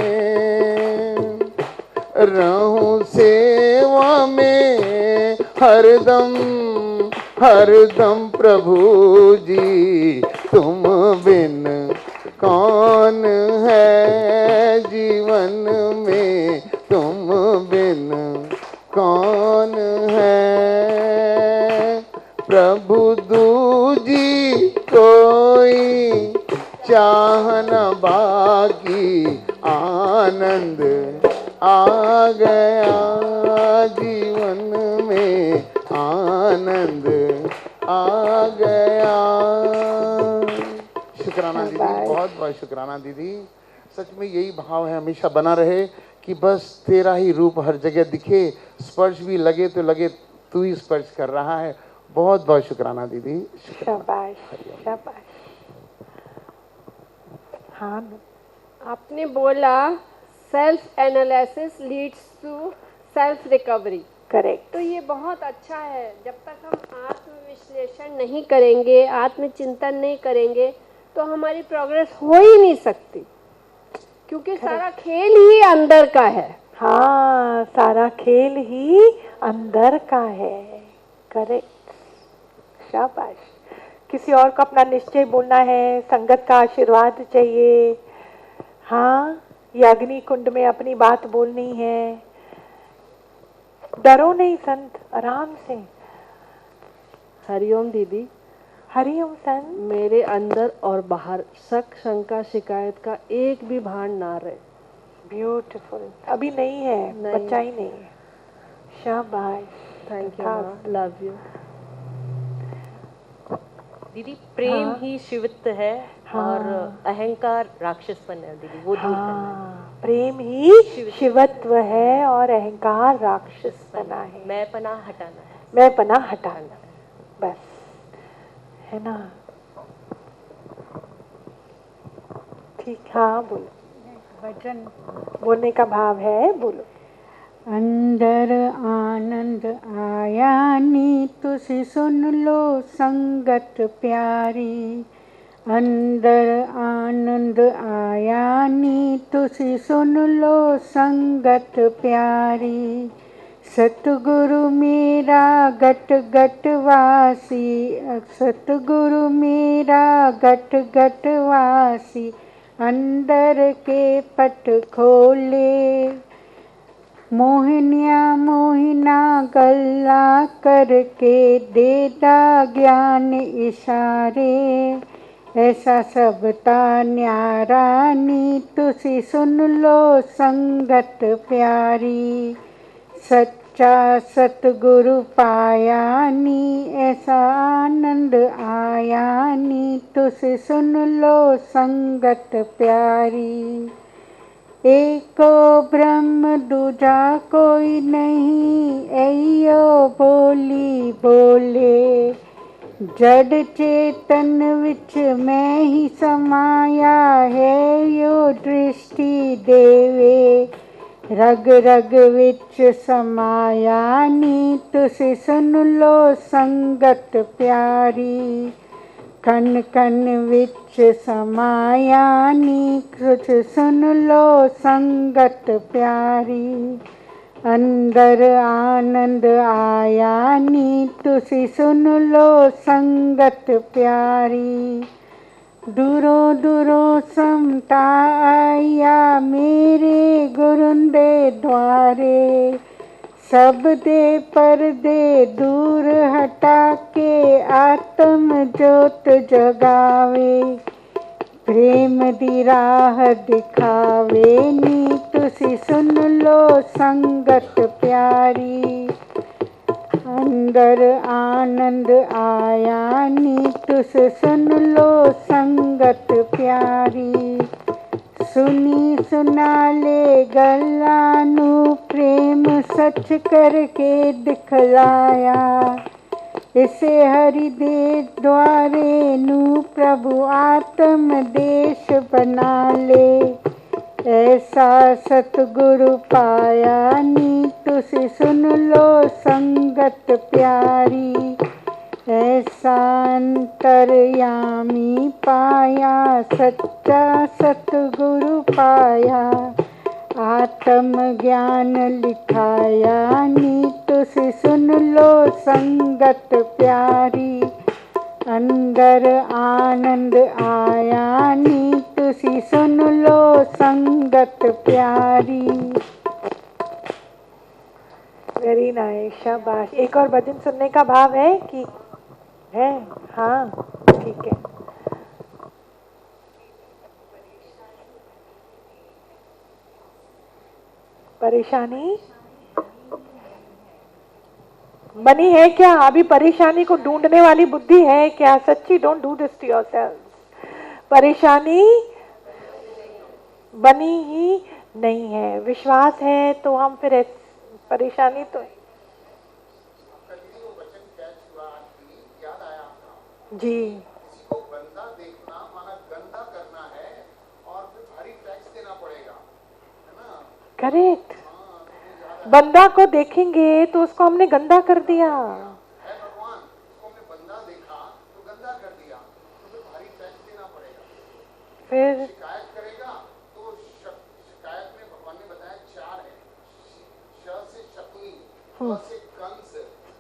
Speaker 2: रहूं सेवा में, हरदम हरदम प्रभु जी तुम बिन कौन है जीवन में, तुम बिन कौन है। प्रभु दूजी कोई चाह न बाकी, आनंद आ गया जीवन में, आनंद आ गया। शुक्राना दीदी, बहुत बहुत शुक्राना दीदी। सच में यही भाव है, हमेशा बना रहे कि बस तेरा ही रूप हर जगह दिखे, स्पर्श भी लगे तो लगे तू ही स्पर्श कर रहा है। बहुत बहुत शुक्राना दीदी।
Speaker 1: शाबाश शाबाश। हाँ,
Speaker 3: आपने बोला self analysis leads to self recovery.
Speaker 1: Correct.
Speaker 3: तो ये बहुत अच्छा है। जब तक हम आत्मविश्लेषण नहीं करेंगे, आत्मचिंतन नहीं करेंगे, तो हमारी प्रोग्रेस हो ही नहीं सकती, क्योंकि सारा खेल ही अंदर का है।
Speaker 1: हाँ, सारा खेल ही अंदर का है। करेक्ट, शाबाश। किसी और को अपना निश्चय बोलना है, संगत का आशीर्वाद चाहिए। हाँ, ये अग्नि कुंड में अपनी बात बोलनी है। डरो नहीं संत, आराम से।
Speaker 3: हरिओम दीदी।
Speaker 1: हरिओम संत।
Speaker 3: मेरे अंदर और बाहर शक शंका शिकायत का एक भी भान ना रहे।
Speaker 1: ब्यूटीफुल। अभी नहीं है,
Speaker 3: नहीं।
Speaker 1: बच्चा ही नहीं है। शाबाश।
Speaker 3: थैंक यू, लव यू
Speaker 4: दीदी। प्रेम
Speaker 1: हाँ।
Speaker 4: ही शिवत्व है,
Speaker 1: हाँ।
Speaker 4: और अहंकार राक्षसपन है दीदी, वो दूर करना है।
Speaker 1: हाँ, प्रेम ही शिवत्व है और अहंकार राक्षसपना है।
Speaker 4: मैं पना हटाना है।
Speaker 1: मैं पना हटाना, बस, है ना। ठीक, हाँ बोलो।
Speaker 5: वचन
Speaker 1: बोलने का भाव है, बोलो।
Speaker 5: अंदर आनंद आया नी तुसी सुन लो संगत प्यारी। अंदर आनंद आया नी तुसी सुन लो संगत प्यारी। सतगुरु मेरा गट गट वासी, सतगुरु मेरा गट गट वासी। अंदर के पट खोले, मोहिनिया मोहिना गल्ला करके देता ज्ञान इशारे, ऐसा सबता न्यारा नी तुसी सुन लो संगत प्यारी। सच्चा सतगुरु पाया नी ऐसा आनंद आया नी तुसी सुन लो संगत प्यारी। एको ब्रह्म दूजा कोई नहीं, ऐयो बोली बोले। जड़ चेतन विच मैं ही समाया है, यो दृष्टि देवे। रग रग विच समाया नी तुसी सुन लो संगत प्यारी। कन कन विच समाया नी तुसी सुन लो संगत प्यारी। अंदर आनंद आया नी तुसी सुन लो संगत प्यारी। दूरों दूरों समता आया मेरे गुरुन दे द्वारे। सब दे पर्दे दूर हटा के आत्म जोत जगावे। प्रेम दी राह दिखावे नी तुसी सुन लो संगत प्यारी। अंदर आनंद आया नी तुसी सुन लो संगत प्यारी। सुनी सुना ले गल्लानू प्रेम सच करके दिखलाया। इसे हरि दे द्वारे नू प्रभु आत्म देश बना ले। ऐसा सतगुरु पाया नी तुसी सुन लो संगत प्यारी। ऐसा अंतर्यामी पाया सच्चा सतगुरु पाया। आत्म ज्ञान लिखाया नी तुसी सुन लो संगत प्यारी। अंदर आनंद आया नी तुसी सुन लो संगत प्यारी।
Speaker 1: वेरी नाइस, शाबाश। एक और भजन सुनने का भाव है कि है? हाँ ठीक है। परेशानी बनी है क्या? अभी परेशानी को ढूंढने वाली बुद्धि है क्या? सच्ची, don't do this to yourself. परेशानी बनी ही नहीं है। विश्वास है तो हम फिर परेशानी तो जी
Speaker 2: किसी को गंदा देखना माना गंदा करना है और फिर भारी टैक्स देना पड़ेगा, है ना?
Speaker 1: करेक्ट। बंदा को देखेंगे तो उसको हमने गंदा कर दिया।
Speaker 2: है भगवान, उसको हमने बंदा देखा तो गंदा कर दिया, तो फिर भारी टैक्स देना पड़ेगा।
Speaker 1: फिर
Speaker 2: शिकायत करेगा तो शिकायत में भगवान ने बताया 4 है। श से शकुनी, क से कंस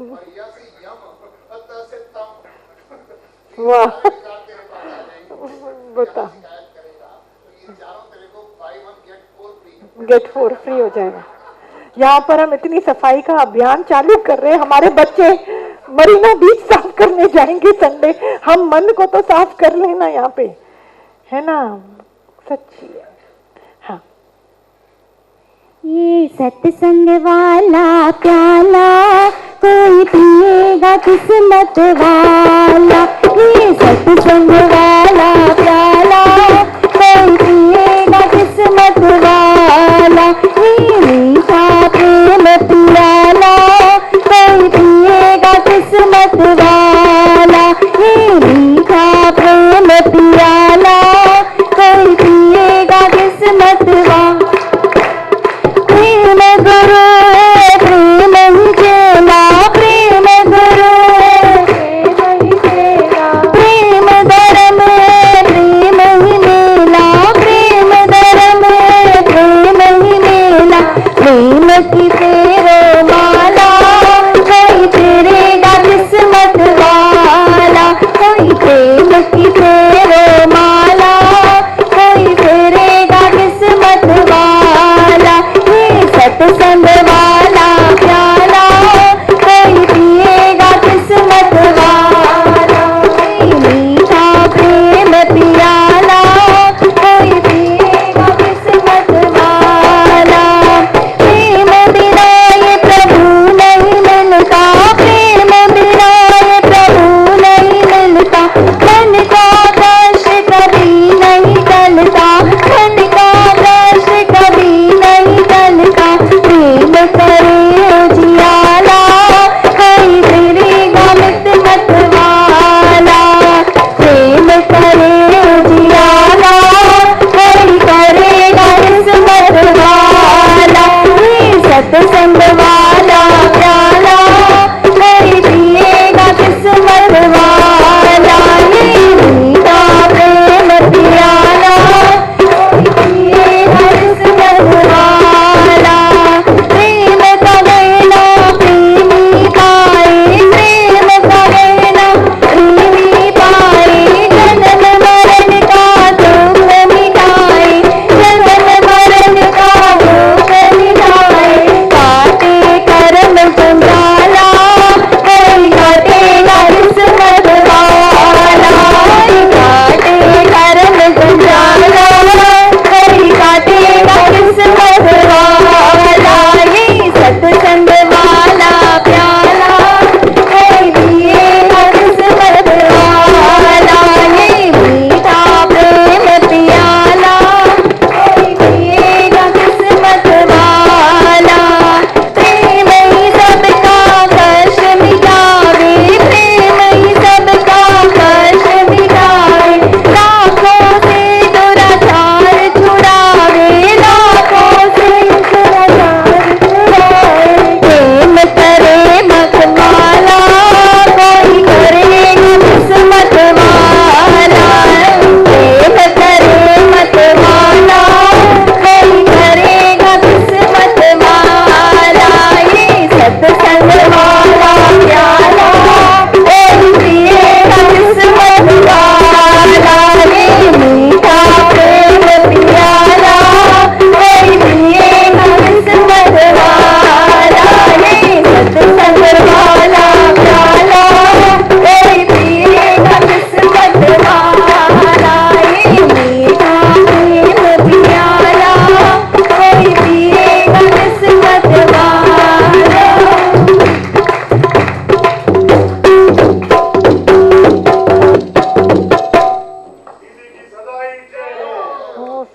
Speaker 2: और य से यम और त से तम।
Speaker 1: वाह,
Speaker 2: बता शिकायत करेगा तो ये चारों तेरे को buy 1 get 4 free
Speaker 1: gate 4 free हो जाएगा। यहाँ पर हम इतनी सफाई का अभियान चालू कर रहे हैं। हमारे बच्चे मरीना बीच साफ करने जाएंगे संडे। हम मन को तो साफ कर लेना यहाँ पे, है ना? सच्ची है। हाँ,
Speaker 6: ये सत्संग वाला प्याला कोई पिएगा किस्मत वाला। ये सत्संग वाला प्याला कोई पिएगा किस्मत वाला। ये मीठा प्रेम पियाला कोई पिएगा किस्मत वाला। ये मीठा प्रेम पियाला कोई पिएगा किस्मत वाला। प्रेम गुरु प्रेम ही चेला, प्रेम गुरु प्रेम ही चेला, प्रेम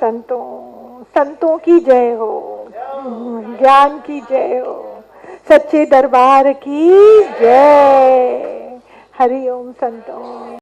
Speaker 1: संतों, संतों की जय हो, ज्ञान की जय हो, सच्चे दरबार की जय। हरि ओम संतों।